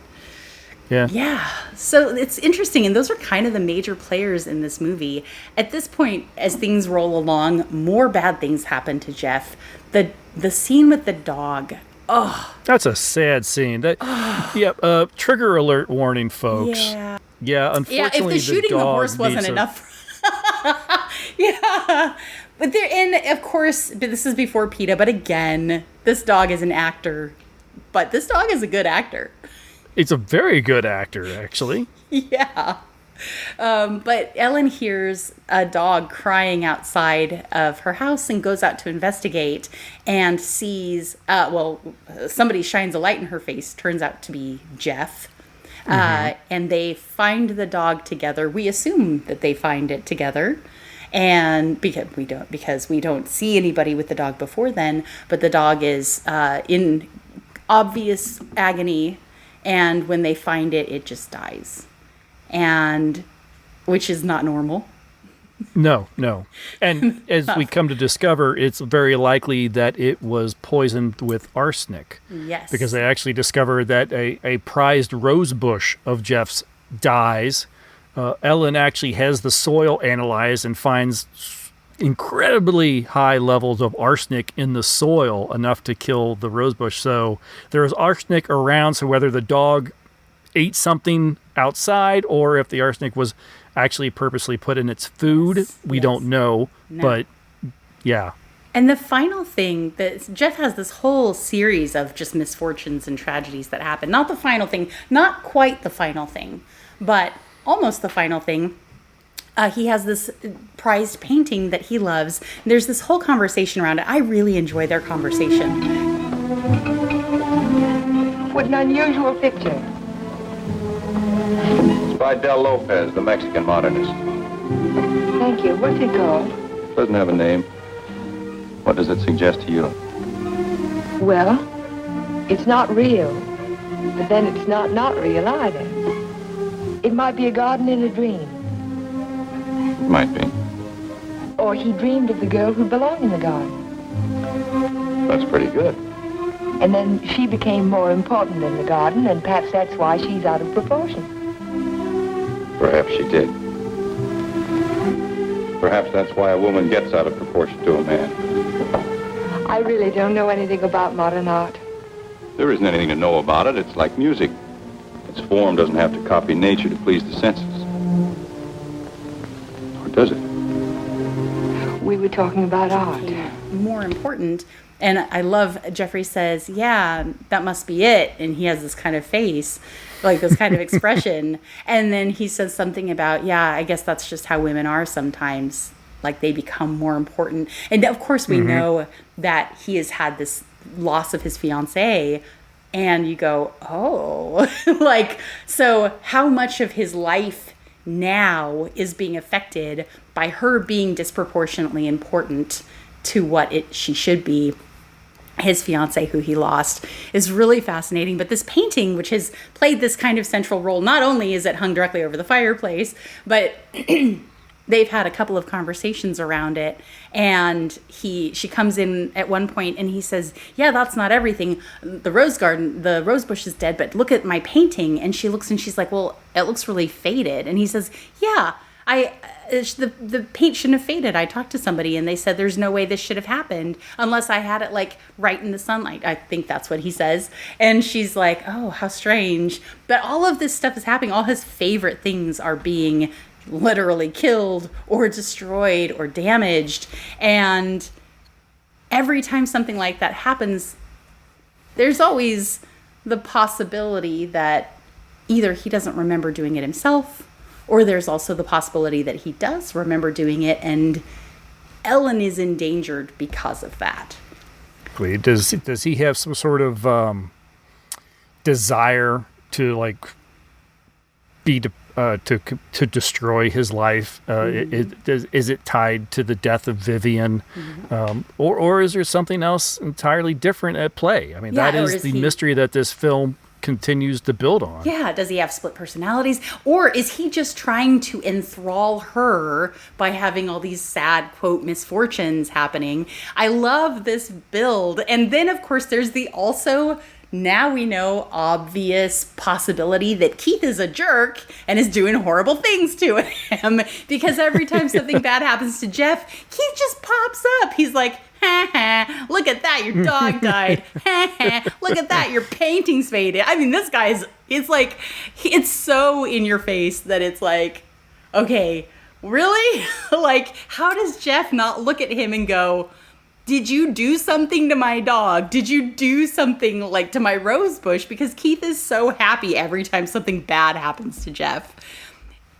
Yeah. So it's interesting, and those are kind of the major players in this movie. At this point, as things roll along, more bad things happen to Jeff. The scene with the dog. Oh, that's a sad scene. Trigger alert warning, folks. Yeah. Unfortunately, if the shooting the horse wasn't enough. But of course, this is before PETA. But again, this dog is an actor. But this dog is a good actor. It's a very good actor, actually. Yeah. But Ellen hears a dog crying outside of her house and goes out to investigate and sees, somebody shines a light in her face. Turns out to be Jeff. And they find the dog together. We assume that they find it together. And because we don't see anybody with the dog before then, but the dog is in obvious agony. And when they find it, it just dies. And which is not normal. No. And as we come to discover, it's very likely that it was poisoned with arsenic. Yes. Because they actually discover that a prized rose bush of Jeff's dies. Ellen actually has the soil analyzed and finds incredibly high levels of arsenic in the soil, enough to kill the rosebush. So there's arsenic around, so whether the dog ate something outside or if the arsenic was actually purposely put in its food, we don't know. No. But yeah. And the final thing, that Jeff has this whole series of just misfortunes and tragedies that happen. Not the final thing, not quite the final thing, but almost the final thing. He has this prized painting that he loves. There's this whole conversation around it. I really enjoy their conversation. What an unusual picture. It's by Del Lopez, the Mexican modernist. Thank you. What's it called? Doesn't have a name. What does it suggest to you? Well, it's not real, but then it's not real either. It might be a garden in a dream. Might be. Or he dreamed of the girl who belonged in the garden. That's pretty good. And then she became more important than the garden, and perhaps that's why she's out of proportion. Perhaps she did. Perhaps that's why a woman gets out of proportion to a man. I really don't know anything about modern art. There isn't anything to know about it. It's like music. Its form doesn't have to copy nature to please the senses. Or does it? We were talking about art. More important. And I love Jeffrey says, yeah, that must be it. And he has this kind of face, like this kind of expression. And then he says something about, yeah, I guess that's just how women are sometimes. Like they become more important. And of course we know that he has had this loss of his fiancée. And you go, oh, like, so how much of his life now is being affected by her being disproportionately important to what she should be, his fiancée who he lost, is really fascinating. But this painting, which has played this kind of central role, not only is it hung directly over the fireplace, but they've had a couple of conversations around it. And she comes in at one point and he says, yeah, that's not everything. The rose bush is dead, but look at my painting. And she looks and she's like, well, it looks really faded. And he says, yeah, the paint shouldn't have faded. I talked to somebody and they said there's no way this should have happened unless I had it like right in the sunlight. I think that's what he says. And she's like, oh, how strange. But all of this stuff is happening. All his favorite things are being literally killed or destroyed or damaged. And every time something like that happens, there's always the possibility that either he doesn't remember doing it himself, or there's also the possibility that he does remember doing it and Ellen is endangered because of that. Does he have some sort of desire to like be to destroy his life? Is it tied to the death of Vivian, or is there something else entirely different at play? I mean, that is the mystery that this film continues to build on. Yeah, does he have split personalities? Or is he just trying to enthrall her by having all these sad, quote, misfortunes happening? I love this build. And then, of course, there's the also, now we know, obvious possibility that Keith is a jerk and is doing horrible things to him. Because every time something bad happens to Jeff, Keith just pops up. He's like, ha ha, look at that, your dog died. Ha ha, look at that, your painting's faded. I mean, this guy's, it's like, it's so in your face that it's like, okay, really? Like, how does Jeff not look at him and go, did you do something to my dog? Did you do something like to my rose bush? Because Keith is so happy every time something bad happens to Jeff.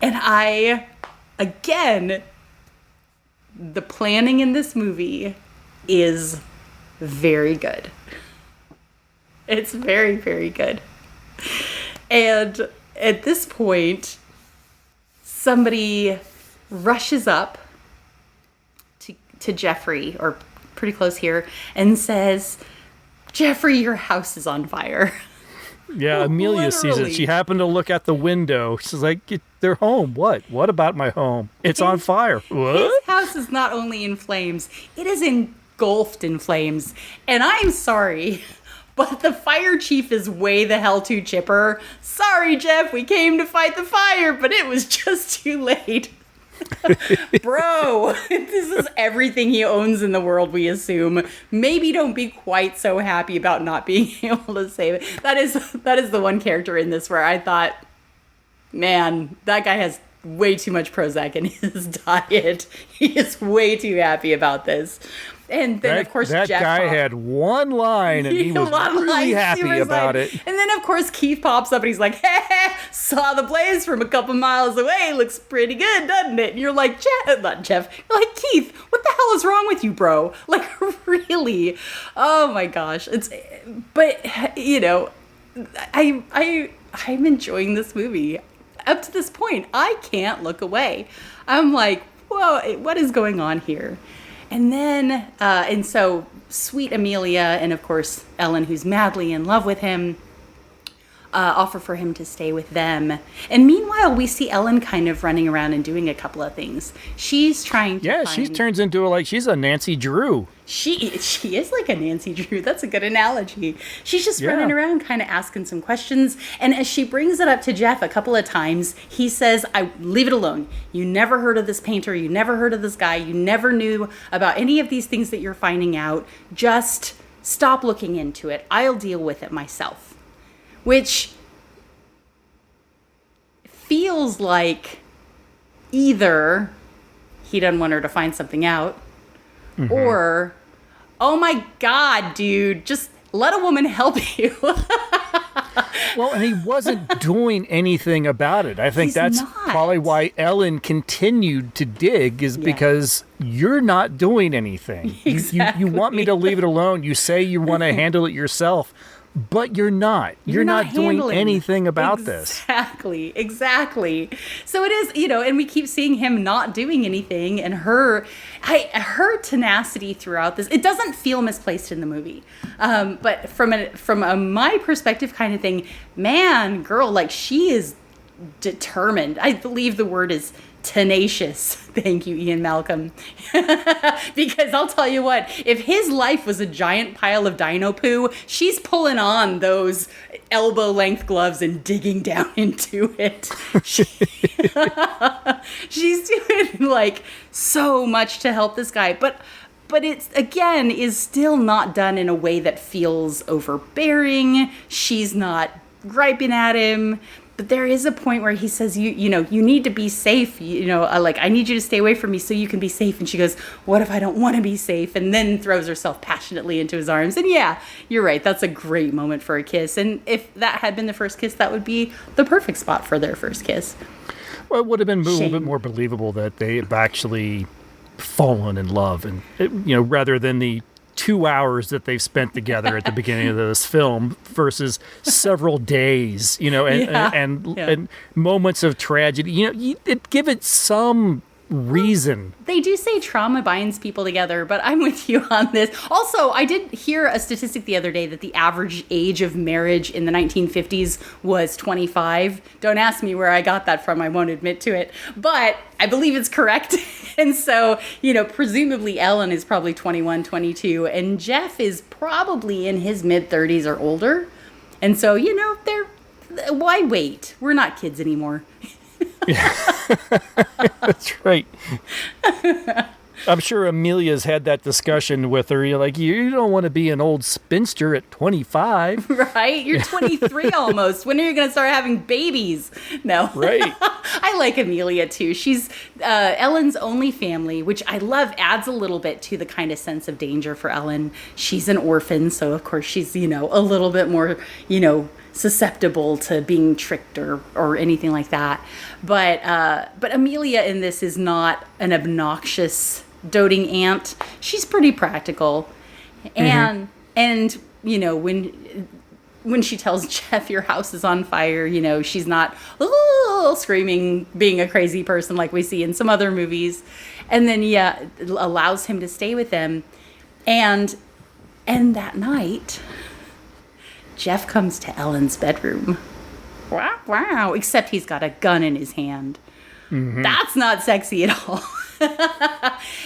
And again, the planning in this movie is very good. It's very, very good. And at this point, somebody rushes up to Jeffrey, or pretty close here, and says, Jeffrey, your house is on fire. Yeah, Amelia sees it. She happened to look at the window. She's like, they're home. What? What about my home? It's on fire. What? His house is not only in flames, it is engulfed in flames. And I'm sorry, but the fire chief is way the hell too chipper. Sorry, Jeff, we came to fight the fire, but it was just too late. Bro, this is everything he owns in the world, we assume. Maybe don't be quite so happy about not being able to save it. That is the one character in this where I thought, man, that guy has way too much Prozac in his diet. He is way too happy about this. And then, of course, that Jeff guy had one line, and he was really happy about it. And then, of course, Keith pops up, and he's like, hey, saw the blaze from a couple miles away. Looks pretty good, doesn't it? And you're like, not Jeff. You're like, Keith, what the hell is wrong with you, bro? Like, really? Oh, my gosh. But, you know, I'm enjoying this movie. Up to this point, I can't look away. I'm like, whoa, what is going on here? And then, and so sweet Amelia and, of course, Ellen, who's madly in love with him, offer for him to stay with them. And meanwhile, we see Ellen kind of running around and doing a couple of things. She's trying to she turns into she's a Nancy Drew. She is like a Nancy Drew. That's a good analogy. She's just running around kind of asking some questions. And as she brings it up to Jeff a couple of times, he says, leave it alone. You never heard of this painter. You never heard of this guy. You never knew about any of these things that you're finding out. Just stop looking into it. I'll deal with it myself. Which feels like either he doesn't want her to find something out, or, oh my God, dude, just let a woman help you. Well, and he wasn't doing anything about it. I think that's probably why Ellen continued to dig, is because you're not doing anything. Exactly. You want me to leave it alone. You say you want to handle it yourself, but you're not. You're not doing anything about this. Exactly. So it is, and we keep seeing him not doing anything, and her tenacity throughout this. It doesn't feel misplaced in the movie, but from my perspective, kind of thing, man, girl, she is determined. I believe the word is tenacious. Thank you, Ian Malcolm. Because I'll tell you what, if his life was a giant pile of dino poo, she's pulling on those elbow length gloves and digging down into it. She's doing so much to help this guy, but it's, again, is still not done in a way that feels overbearing. She's not griping at him. But there is a point where he says, you need to be safe. I need you to stay away from me so you can be safe. And she goes, what if I don't want to be safe? And then throws herself passionately into his arms. And yeah, you're right. That's a great moment for a kiss. And if that had been the first kiss, that would be the perfect spot for their first kiss. Well, it would have been a little bit more believable that they have actually fallen in love. And, rather than the 2 hours that they've spent together at the beginning of this film versus several days, and moments of tragedy. Give it some reason. They do say trauma binds people together, but I'm with you on this. Also, I did hear a statistic the other day that the average age of marriage in the 1950s was 25. Don't ask me where I got that from. I won't admit to it, but I believe it's correct. And so, presumably Ellen is probably 21, 22, and Jeff is probably in his mid-30s or older. And so, why wait? We're not kids anymore. Yeah. That's right. I'm sure Amelia's had that discussion with her. You're like, you don't want to be an old spinster at 25. Right? You're 23 almost. When are you going to start having babies? No. Right. I like Amelia, too. She's Ellen's only family, which I love, adds a little bit to the kind of sense of danger for Ellen. She's an orphan, so of course she's, a little bit more, susceptible to being tricked or anything like that. But Amelia in this is not an obnoxious doting aunt. She's pretty practical. And when she tells Jeff your house is on fire, she's not screaming, being a crazy person like we see in some other movies. And then allows him to stay with them. And that night, Jeff comes to Ellen's bedroom. Wow. Except he's got a gun in his hand. Mm-hmm. That's not sexy at all.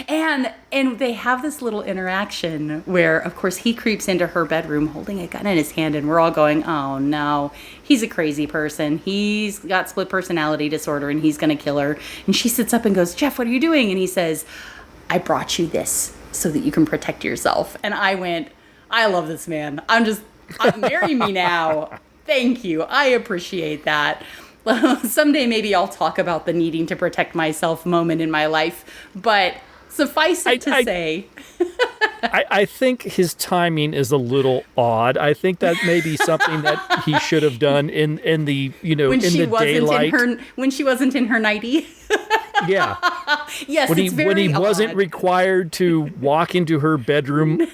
And they have this little interaction where, of course, he creeps into her bedroom holding a gun in his hand, and we're all going, oh, no, he's a crazy person. He's got split personality disorder, and he's going to kill her. And she sits up and goes, Jeff, what are you doing? And he says, I brought you this so that you can protect yourself. And I went, I love this man. Marry me now. Thank you. I appreciate that. Someday maybe I'll talk about the needing to protect myself moment in my life, but suffice it to say. I think his timing is a little odd. I think that may be something that he should have done in the daylight. When she wasn't in her nightie. Yeah. Yes, when he wasn't required to walk into her bedroom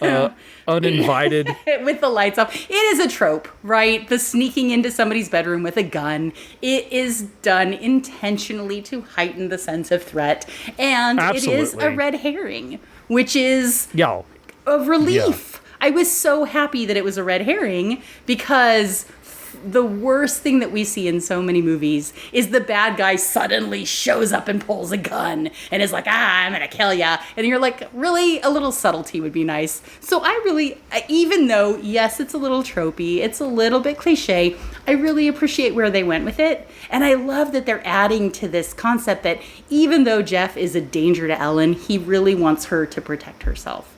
uninvited. With the lights off. It is a trope, right? The sneaking into somebody's bedroom with a gun. It is done intentionally to heighten the sense of threat. And Absolutely. It is a red herring, which is a relief. Yeah. I was so happy that it was a red herring because the worst thing that we see in so many movies is the bad guy suddenly shows up and pulls a gun and is like, I'm gonna kill ya. And you're like, really? A little subtlety would be nice. So I really, even though, yes, it's a little tropey, it's a little bit cliche, I really appreciate where they went with it. And I love that they're adding to this concept that even though Jeff is a danger to Ellen, he really wants her to protect herself.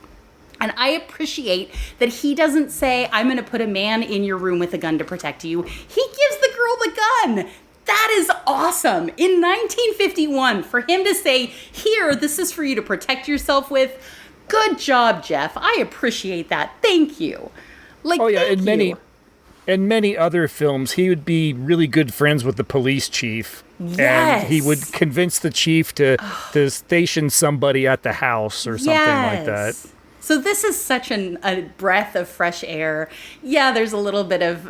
And I appreciate that he doesn't say, I'm going to put a man in your room with a gun to protect you. He gives the girl the gun. That is awesome. In 1951, for him to say, here, this is for you to protect yourself with. Good job, Jeff. I appreciate that. Thank you. Like, in many other films, he would be really good friends with the police chief. Yes. And he would convince the chief to station somebody at the house or something like that. So this is such a breath of fresh air. Yeah, there's a little bit of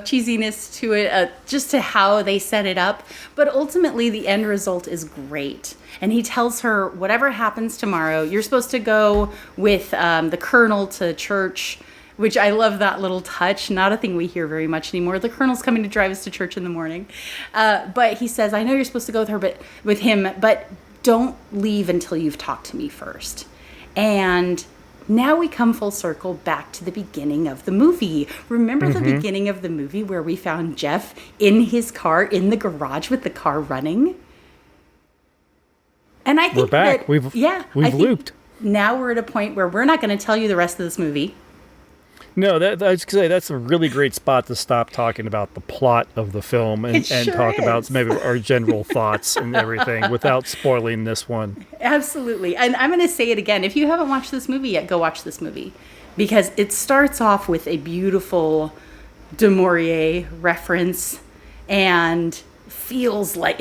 cheesiness to it, just to how they set it up. But ultimately, the end result is great. And he tells her, whatever happens tomorrow, you're supposed to go with the colonel to church, which I love that little touch. Not a thing we hear very much anymore. The colonel's coming to drive us to church in the morning. But he says, I know you're supposed to go with him, but don't leave until you've talked to me first. And now we come full circle back to the beginning of the movie. Remember the beginning of the movie where we found Jeff in his car in the garage with the car running? And I think we're back. We've looped. Now we're at a point where we're not going to tell you the rest of this movie. No, I was going to say that's a really great spot to stop talking about the plot of the film and talk about maybe our general thoughts and everything without spoiling this one. Absolutely. And I'm going to say it again. If you haven't watched this movie yet, go watch this movie. Because it starts off with a beautiful Du Maurier reference and feels like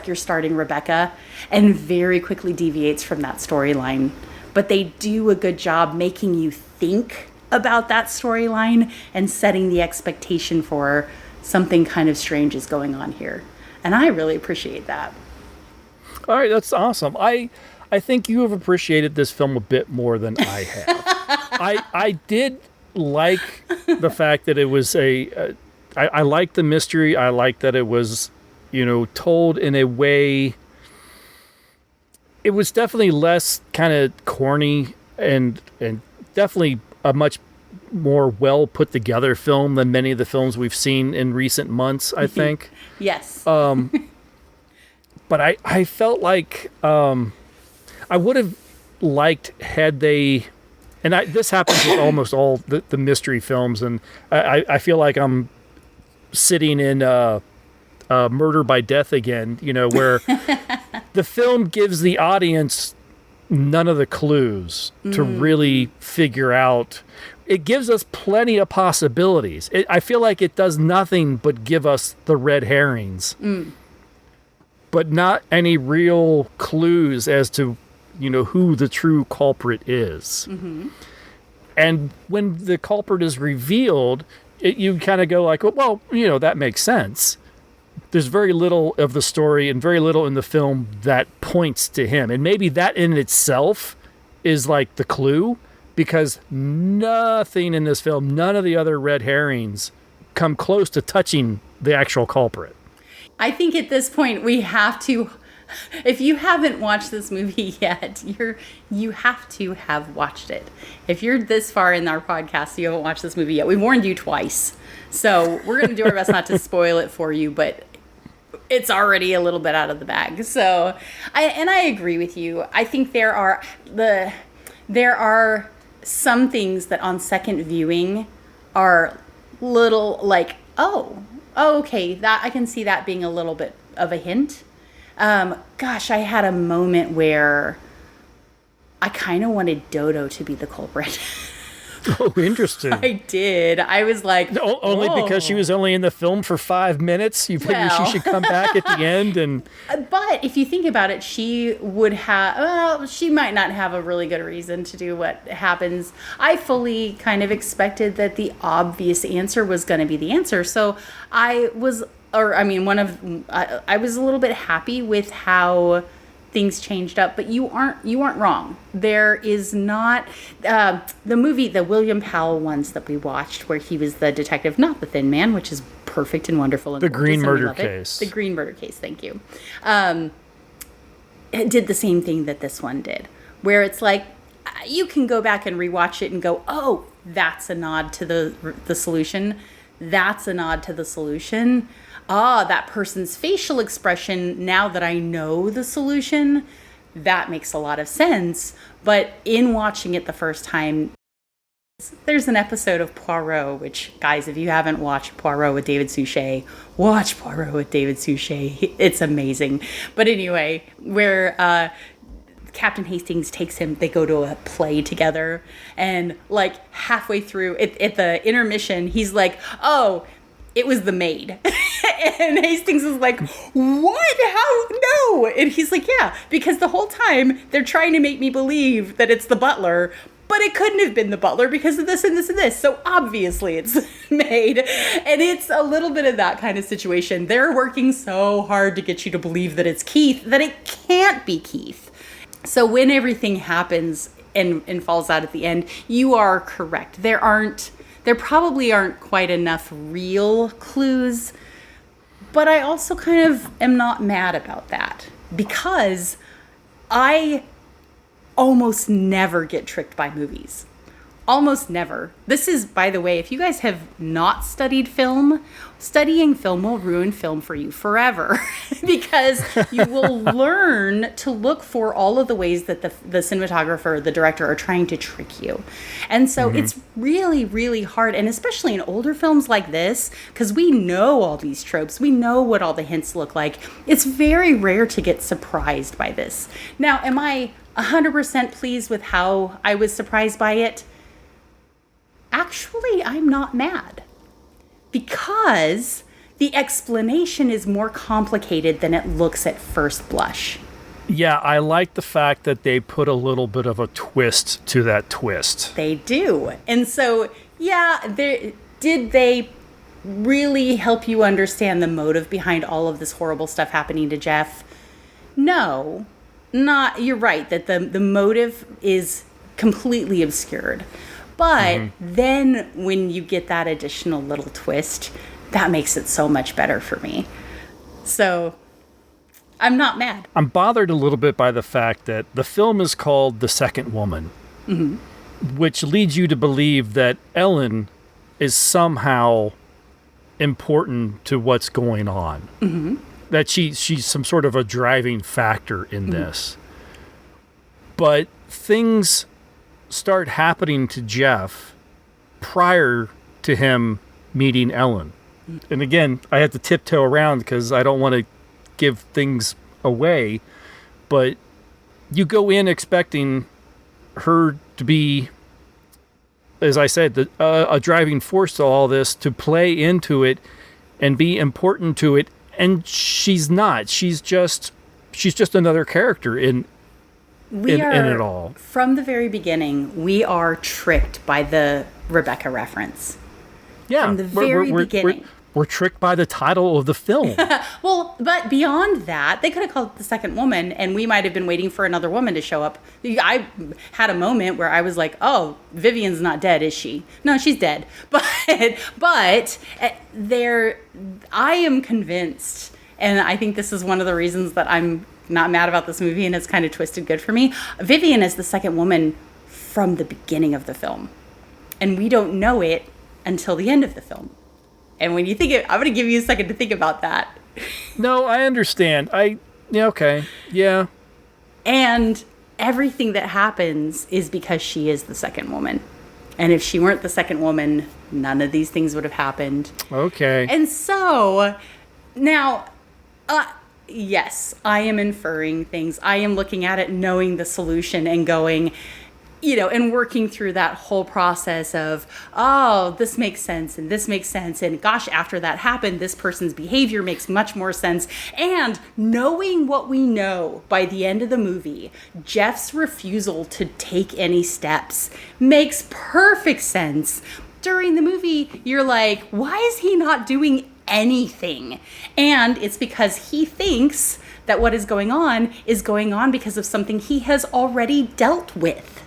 you're starting Rebecca, and very quickly deviates from that storyline. But they do a good job making you think about that storyline and setting the expectation for something kind of strange is going on here. And I really appreciate that. All right, that's awesome. I think you have appreciated this film a bit more than I have. I did like the fact that it was I liked the mystery. I liked that it was, told in a way. It was definitely less kind of corny and definitely a much more well put together film than many of the films we've seen in recent months, I think. Yes. But I felt like I would have liked had they, and this happens with almost all the mystery films, and I feel like I'm sitting in Murder by Death again, where the film gives the audience none of the clues to really figure out. It gives us plenty of possibilities. I feel like it does nothing but give us the red herrings, but not any real clues as to, who the true culprit is. And when the culprit is revealed, you kind of go like, well, that makes sense. There's very little of the story and very little in the film that points to him. And maybe that in itself is like the clue, because nothing in this film, none of the other red herrings come close to touching the actual culprit. I think at this point we have to, if you haven't watched this movie yet, you have to have watched it. If you're this far in our podcast, you haven't watched this movie yet. We warned you twice. So we're going to do our best not to spoil it for you, but it's already a little bit out of the bag. So, I agree with you. I think there are some things that on second viewing are little like, oh, okay, that I can see that being a little bit of a hint. Gosh, I had a moment where I kind of wanted Dodo to be the culprit. Oh, interesting. I did. I was like, only because she was only in the film for 5 minutes. You figure she should come back at the end and. But if you think about it, she would have. Well, she might not have a really good reason to do what happens. I fully kind of expected that the obvious answer was going to be the answer. So I was a little bit happy with how things changed up, but you aren't wrong. There is not the movie, the William Powell ones that we watched, where he was the detective, not the Thin Man, which is perfect and wonderful. And the gorgeous, Green and Murder Case. The Green Murder Case. Thank you. It did the same thing that this one did, where it's like you can go back and rewatch it and go, oh, that's a nod to the solution. That's a nod to the solution. That person's facial expression, now that I know the solution, that makes a lot of sense. But in watching it the first time, there's an episode of Poirot, which, guys, if you haven't watched Poirot with David Suchet, watch Poirot with David Suchet. It's amazing. But anyway, where Captain Hastings takes him, they go to a play together, and like halfway through, at the intermission, he's like, oh, it was the maid. And Hastings is like, what? How? No. And he's like, yeah, because the whole time they're trying to make me believe that it's the butler, but it couldn't have been the butler because of this and this and this. So obviously it's the maid. And it's a little bit of that kind of situation. They're working so hard to get you to believe that it's Keith that it can't be Keith. So when everything happens and falls out at the end, you are correct. There probably aren't quite enough real clues, but I also kind of am not mad about that, because I almost never get tricked by movies. Almost never. This is, by the way, if you guys have not studied film, studying film will ruin film for you forever, because you will learn to look for all of the ways that the cinematographer, the director are trying to trick you. And so it's really, really hard, and especially in older films like this, because we know all these tropes, we know what all the hints look like. It's very rare to get surprised by this. Now, am I 100% pleased with how I was surprised by it? Actually, I'm not mad, because the explanation is more complicated than it looks at first blush. Yeah, I like the fact that they put a little bit of a twist to that twist. They do. And so, yeah, did they really help you understand the motive behind all of this horrible stuff happening to Jeff? No, not. You're right that the motive is completely obscured. But then when you get that additional little twist, that makes it so much better for me. So I'm not mad. I'm bothered a little bit by the fact that the film is called The Second Woman, which leads you to believe that Ellen is somehow important to what's going on. That she's some sort of a driving factor in this. But things start happening to Jeff prior to him meeting Ellen. And again, I have to tiptoe around because I don't want to give things away, but you go in expecting her to be, as I said, a driving force to all this, to play into it and be important to it, and she's not. She's just another character in it all. From the very beginning, we are tricked by the Rebecca reference. Yeah, from the very beginning. We're tricked by the title of the film. Well, but beyond that, they could have called it The Second Woman, and we might have been waiting for another woman to show up. I had a moment where I was like, oh, Vivian's not dead, is she? No, she's dead. But I am convinced, and I think this is one of the reasons that I'm not mad about this movie, and it's kind of twisted good for me. Vivian is the second woman from the beginning of the film, and we don't know it until the end of the film. And when you think I'm going to give you a second to think about that. No, I understand. Okay. Yeah. And everything that happens is because she is the second woman. And if she weren't the second woman, none of these things would have happened. Okay. And so now, yes, I am inferring things. I am looking at it, knowing the solution and going, and working through that whole process of, oh, this makes sense and this makes sense. And gosh, after that happened, this person's behavior makes much more sense. And knowing what we know by the end of the movie, Jeff's refusal to take any steps makes perfect sense. During the movie, you're like, why is he not doing anything? And it's because he thinks that what is going on because of something he has already dealt with,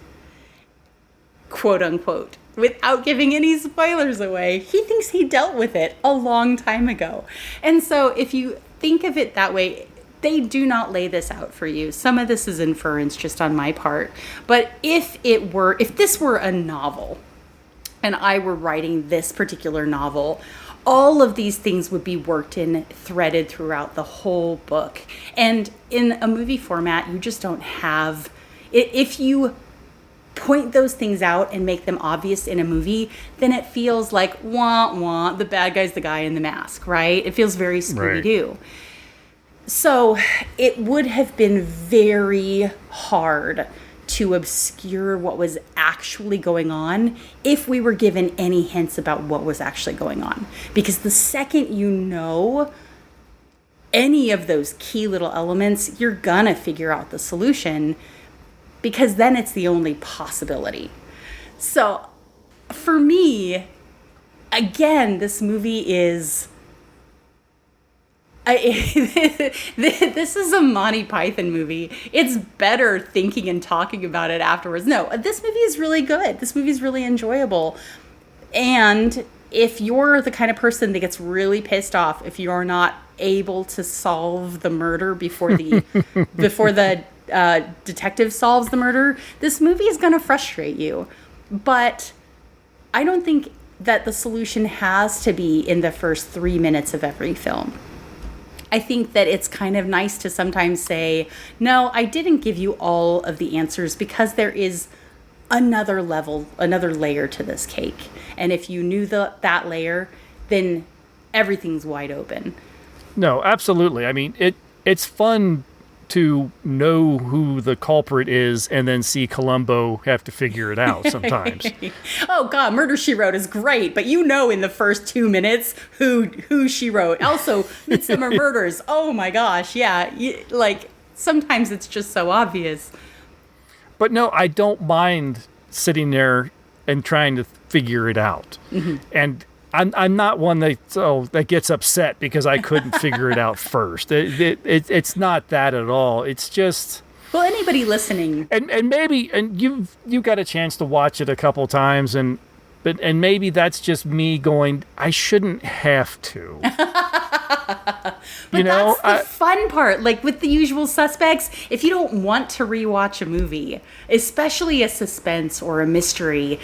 quote unquote, without giving any spoilers away. He thinks he dealt with it a long time ago. And so if you think of it that way, they do not lay this out for you. Some of this is inference just on my part. But if this were a novel and I were writing this particular novel, all of these things would be worked in, threaded throughout the whole book. And in a movie format, you just don't have it. If you point those things out and make them obvious in a movie, then it feels like, wah, wah, the bad guy's the guy in the mask, right? It feels very Scooby-Doo. Right. So it would have been very hard to obscure what was actually going on if we were given any hints about what was actually going on. Because the second you know any of those key little elements, you're gonna figure out the solution, because then it's the only possibility. So for me, again, this movie is... this is a Monty Python movie. It's better thinking and talking about it afterwards. No, this movie is really good. This movie is really enjoyable. And if you're the kind of person that gets really pissed off if you're not able to solve the murder before the detective solves the murder, this movie is going to frustrate you. But I don't think that the solution has to be in the first 3 minutes of every film. I think that it's kind of nice to sometimes say, no, I didn't give you all of the answers because there is another level, another layer to this cake. And if you knew that layer, then everything's wide open. No, absolutely. I mean, it's fun to know who the culprit is and then see Columbo have to figure it out sometimes. Oh God, Murder, She Wrote is great, but you know in the first 2 minutes who she wrote. Also, Midsummer Murders. Oh my gosh, yeah. Like, sometimes it's just so obvious. But no, I don't mind sitting there and trying to figure it out. Mm-hmm. And I'm not one that gets upset because I couldn't figure it out first. It's not that at all. It's just... Well, anybody listening... And maybe you've got a chance to watch it a couple times, and maybe that's just me going, I shouldn't have to. But that's the fun part. Like with The Usual Suspects, if you don't want to rewatch a movie, especially a suspense or a mystery,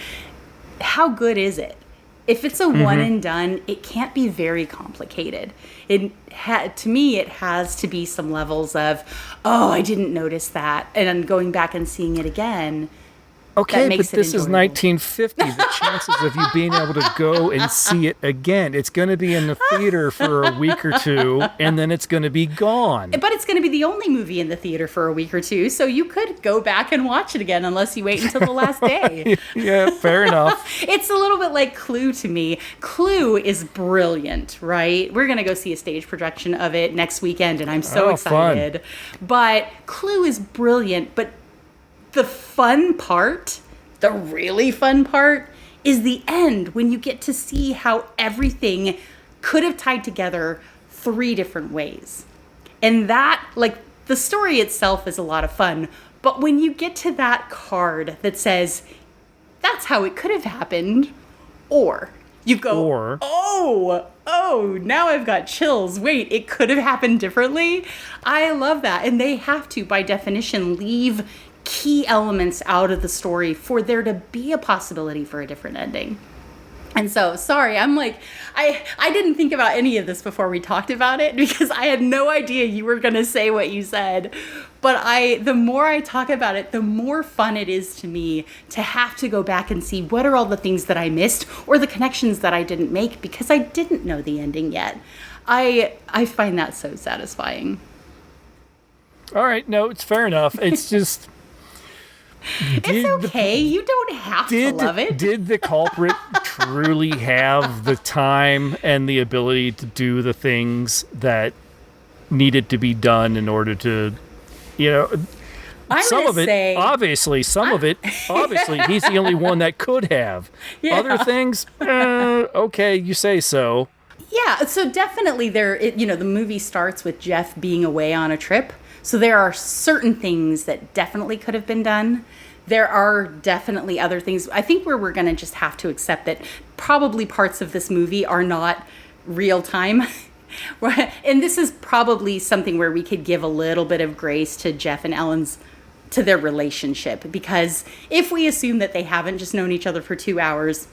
how good is it? If it's a one and done, it can't be very complicated. To me, it has to be some levels of, oh, I didn't notice that, and I'm going back and seeing it again. Okay, but this is 1950. The chances of you being able to go and see it again, it's going to be in the theater for a week or two, and then it's going to be gone. But it's going to be the only movie in the theater for a week or two, so you could go back and watch it again unless you wait until the last day. Yeah, fair enough. It's a little bit like Clue to me. Clue is brilliant, right? We're going to go see a stage projection of it next weekend, and I'm so excited. Fun. But Clue is brilliant, but the fun part, the really fun part, is the end when you get to see how everything could have tied together 3 different ways. And that, like, the story itself is a lot of fun, but when you get to that card that says, that's how it could have happened, or you go, oh, now I've got chills. Wait, it could have happened differently? I love that. And they have to, by definition, leave key elements out of the story for there to be a possibility for a different ending. And so, sorry, I'm like, I didn't think about any of this before we talked about it because I had no idea you were going to say what you said. But the more I talk about it, the more fun it is to me to have to go back and see what are all the things that I missed or the connections that I didn't make because I didn't know the ending yet. I find that so satisfying. All right, no, it's fair enough. It's just... It's okay. You don't have to love it. Did the culprit truly have the time and the ability to do the things that needed to be done in order to, some of it, obviously, he's the only one that could have. Yeah. Other things, okay, you say so. Yeah, so definitely the movie starts with Jeff being away on a trip. So there are certain things that definitely could have been done. There are definitely other things. I think where we're going to just have to accept that probably parts of this movie are not real time. And this is probably something where we could give a little bit of grace to Jeff and Ellen's, to their relationship. Because if we assume that they haven't just known each other for 2 hours,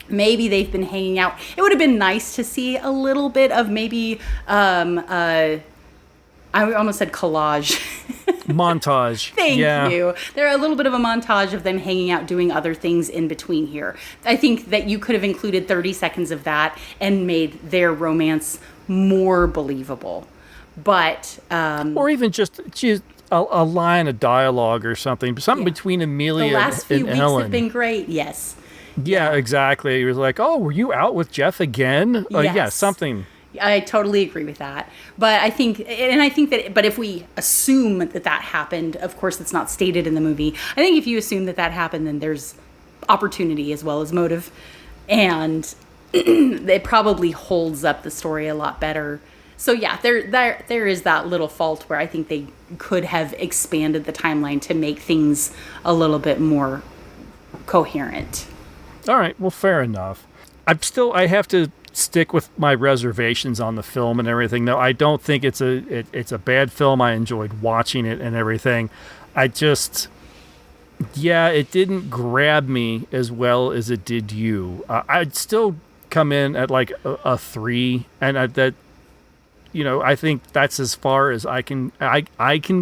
maybe they've been hanging out. It would have been nice to see a little bit of maybe, I almost said collage. Montage. Thank you. There are a little bit of a montage of them hanging out, doing other things in between here. I think that you could have included 30 seconds of that and made their romance more believable. But or even just a line of dialogue or something between Amelia and Ellen. The last few weeks have been great. Yes. Yeah, exactly. He was like, "Oh, were you out with Jeff again?" Yes. Yeah, something. I totally agree with that. But I think that, but if we assume that happened, of course, it's not stated in the movie. I think if you assume that happened, then there's opportunity as well as motive. And it probably holds up the story a lot better. So yeah, there is that little fault where I think they could have expanded the timeline to make things a little bit more coherent. All right, well, fair enough. I have to stick with my reservations on the film and everything. No, I don't think it's a bad film. I enjoyed watching it and everything. it didn't grab me as well as it did you. I'd still come in at like a 3, and I think that's as far as I can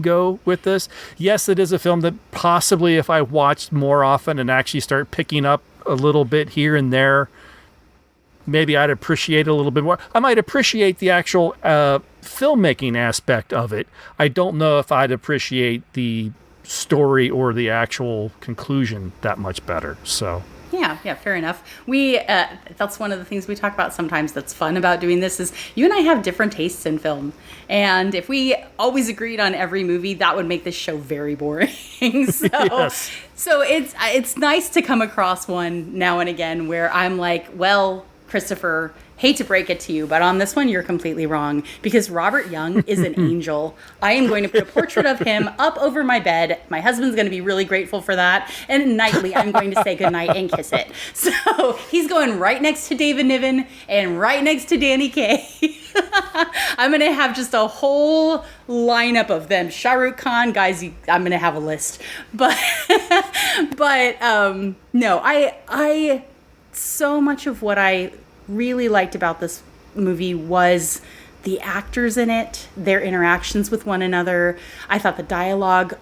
go with this. Yes, it is a film that possibly if I watched more often and actually start picking up a little bit here and there, maybe I'd appreciate it a little bit more. I might appreciate the actual filmmaking aspect of it. I don't know if I'd appreciate the story or the actual conclusion that much better. So yeah, fair enough. That's one of the things we talk about sometimes that's fun about doing this is you and I have different tastes in film. And if we always agreed on every movie, that would make this show very boring. Yes. So it's nice to come across one now and again where I'm like, well, Christopher, hate to break it to you, but on this one, you're completely wrong because Robert Young is an angel. I am going to put a portrait of him up over my bed. My husband's going to be really grateful for that. And nightly, I'm going to say goodnight and kiss it. So he's going right next to David Niven and right next to Danny Kaye. I'm going to have just a whole lineup of them. Shah Rukh Khan, guys, I'm going to have a list. But no, I so much of what I really liked about this movie was the actors in it, their interactions with one another. I thought the dialogue,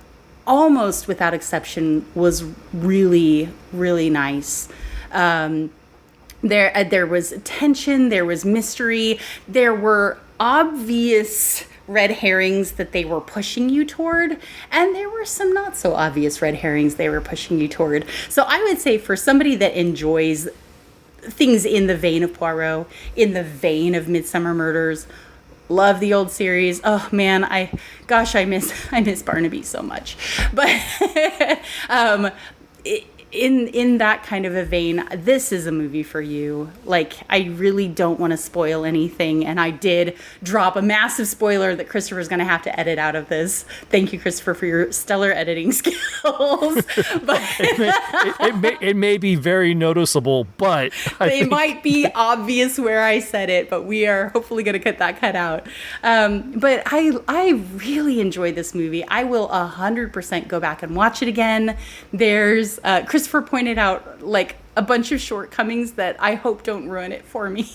almost without exception, was really, really nice. There was tension, there was mystery, there were obvious red herrings that they were pushing you toward, and there were some not so obvious red herrings they were pushing you toward. So I would say for somebody that enjoys things in the vein of Poirot, in the vein of Midsummer Murders, love the old series. Oh man, I miss Barnaby so much. But in that kind of a vein, this is a movie for you. Like, I really don't want to spoil anything, and I did drop a massive spoiler that Christopher's going to have to edit out of this. Thank you, Christopher, for your stellar editing skills. But it may be very noticeable, but they might be obvious where I said it, but we are hopefully going to cut that out. But I really enjoyed this movie. I will 100% go back and watch it again. There's Christopher pointed out like a bunch of shortcomings that I hope don't ruin it for me.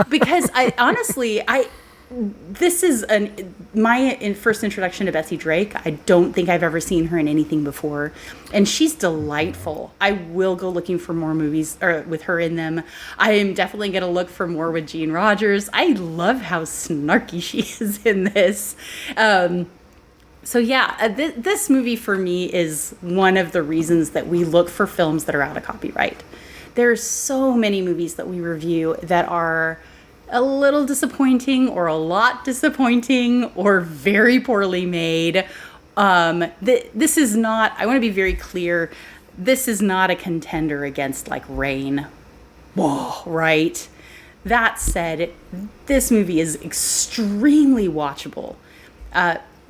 Because this is my first introduction to Betsy Drake. I don't think I've ever seen her in anything before, and she's delightful. I will go looking for more movies with her in them. I am definitely going to look for more with Gene Rogers. I love how snarky she is in this. So yeah, this movie for me is one of the reasons that we look for films that are out of copyright. There's so many movies that we review that are a little disappointing or a lot disappointing or very poorly made. This is not, I want to be very clear, this is not a contender against like Rain. Whoa, right? That said, this movie is extremely watchable.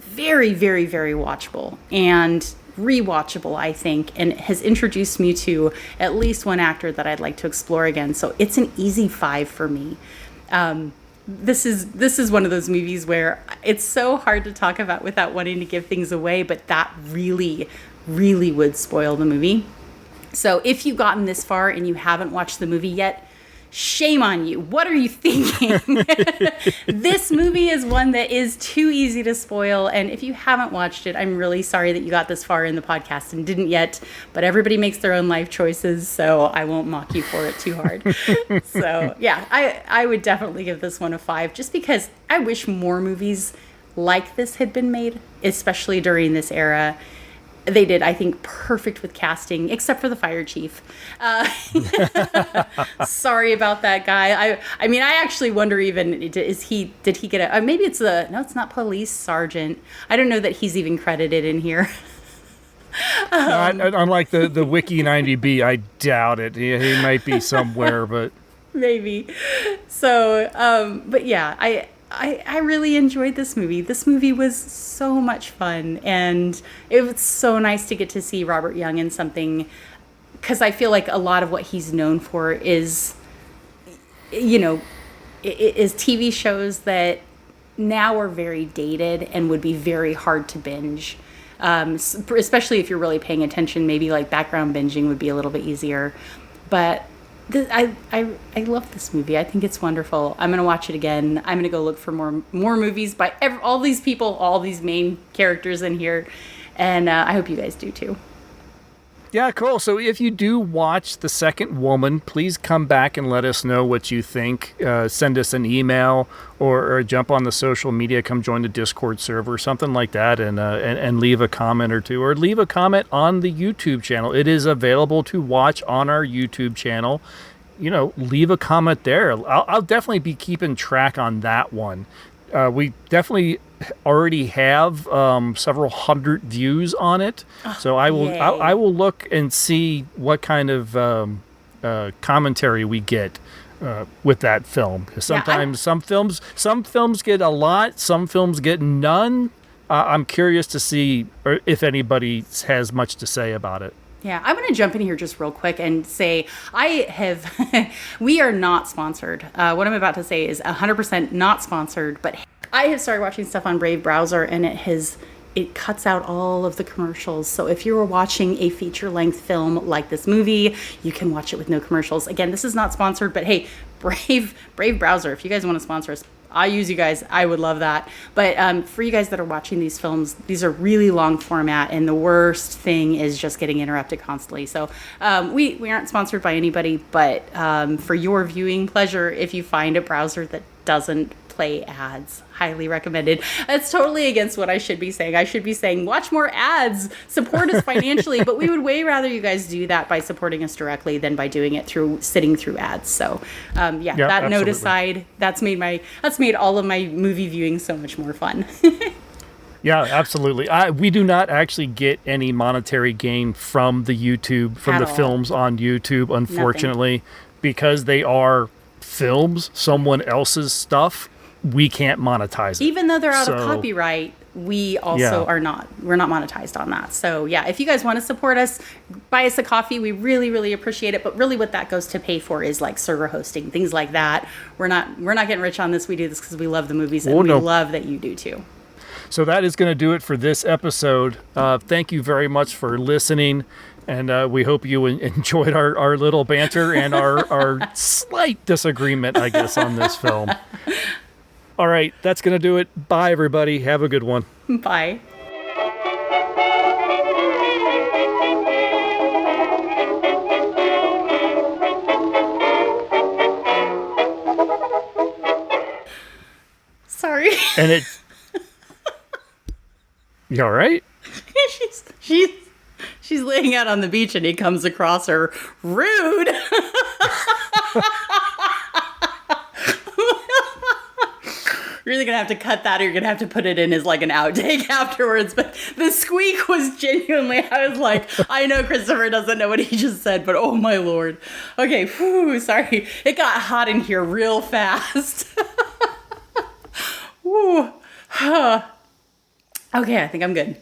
Very, very, very watchable. And rewatchable, I think, and has introduced me to at least one actor that I'd like to explore again. So it's an easy 5 for me. This is one of those movies where it's so hard to talk about without wanting to give things away, but that really, really would spoil the movie. So if you've gotten this far and you haven't watched the movie yet, shame on you. What are you thinking? This movie is one that is too easy to spoil. And if you haven't watched it, I'm really sorry that you got this far in the podcast and didn't yet. But everybody makes their own life choices, so I won't mock you for it too hard. So yeah, I would definitely give this one a 5, just because I wish more movies like this had been made, especially during this era. They did, I think, perfect with casting, except for the fire chief. Sorry about that guy. I mean, I actually wonder even, did he get a, maybe it's it's not police sergeant. I don't know that he's even credited in here. Unlike the Wiki 90B, I doubt it. He might be somewhere, but. Maybe. So, but yeah, I really enjoyed this movie. This movie was so much fun, and it was so nice to get to see Robert Young in something, because I feel like a lot of what he's known for is, is TV shows that now are very dated and would be very hard to binge, especially if you're really paying attention. Maybe like background binging would be a little bit easier, but I love this movie. I think it's wonderful. I'm going to watch it again. I'm going to go look for more movies by all these people, all these main characters in here. And I hope you guys do too. Yeah, cool. So if you do watch The Second Woman, please come back and let us know what you think. Send us an email or jump on the social media, come join the Discord server, something like that, and leave a comment or two. Or leave a comment on the YouTube channel. It is available to watch on our YouTube channel. Leave a comment there. I'll definitely be keeping track on that one. We definitely already have several hundred views on it, so I will look and see what kind of commentary we get with that film. Because sometimes some films get a lot, some films get none. I'm curious to see if anybody has much to say about it. Yeah, I'm going to jump in here just real quick and say we are not sponsored. What I'm about to say is 100% not sponsored, but I have started watching stuff on Brave Browser, and it cuts out all of the commercials. So if you were watching a feature-length film like this movie, you can watch it with no commercials. Again, this is not sponsored, but hey, Brave Browser, if you guys want to sponsor us, I use you guys. I would love that. But for you guys that are watching these films, these are really long format, and the worst thing is just getting interrupted constantly. So we aren't sponsored by anybody, but for your viewing pleasure, if you find a browser that doesn't play ads, highly recommended. That's totally against what I should be saying. I should be saying watch more ads, support us financially, but we would way rather you guys do that by supporting us directly than by doing it through sitting through ads. So that absolutely. Note aside, that's made all of my movie viewing so much more fun. Yeah, absolutely. We do not actually get any monetary gain from the films on YouTube, unfortunately. Nothing. Because they are films, someone else's stuff. We can't monetize it. Even though they're out of copyright, we also we're not monetized on that. So yeah, if you guys want to support us, buy us a coffee. We really, really appreciate it. But really what that goes to pay for is like server hosting, things like that. We're not getting rich on this. We do this because we love the movies, and we love that you do too. So that is going to do it for this episode. Thank you very much for listening. And we hope you enjoyed our little banter and our slight disagreement, I guess, on this film. All right, that's going to do it. Bye, everybody. Have a good one. Bye. Sorry. And it... You all right? She's laying out on the beach, and he comes across her. Rude. You're either gonna have to cut that or you're gonna have to put it in as like an outtake afterwards. But the squeak was genuinely, I was like, I know Christopher doesn't know what he just said, but oh my Lord. Okay, whew, sorry. It got hot in here real fast. Whew. Okay, I think I'm good.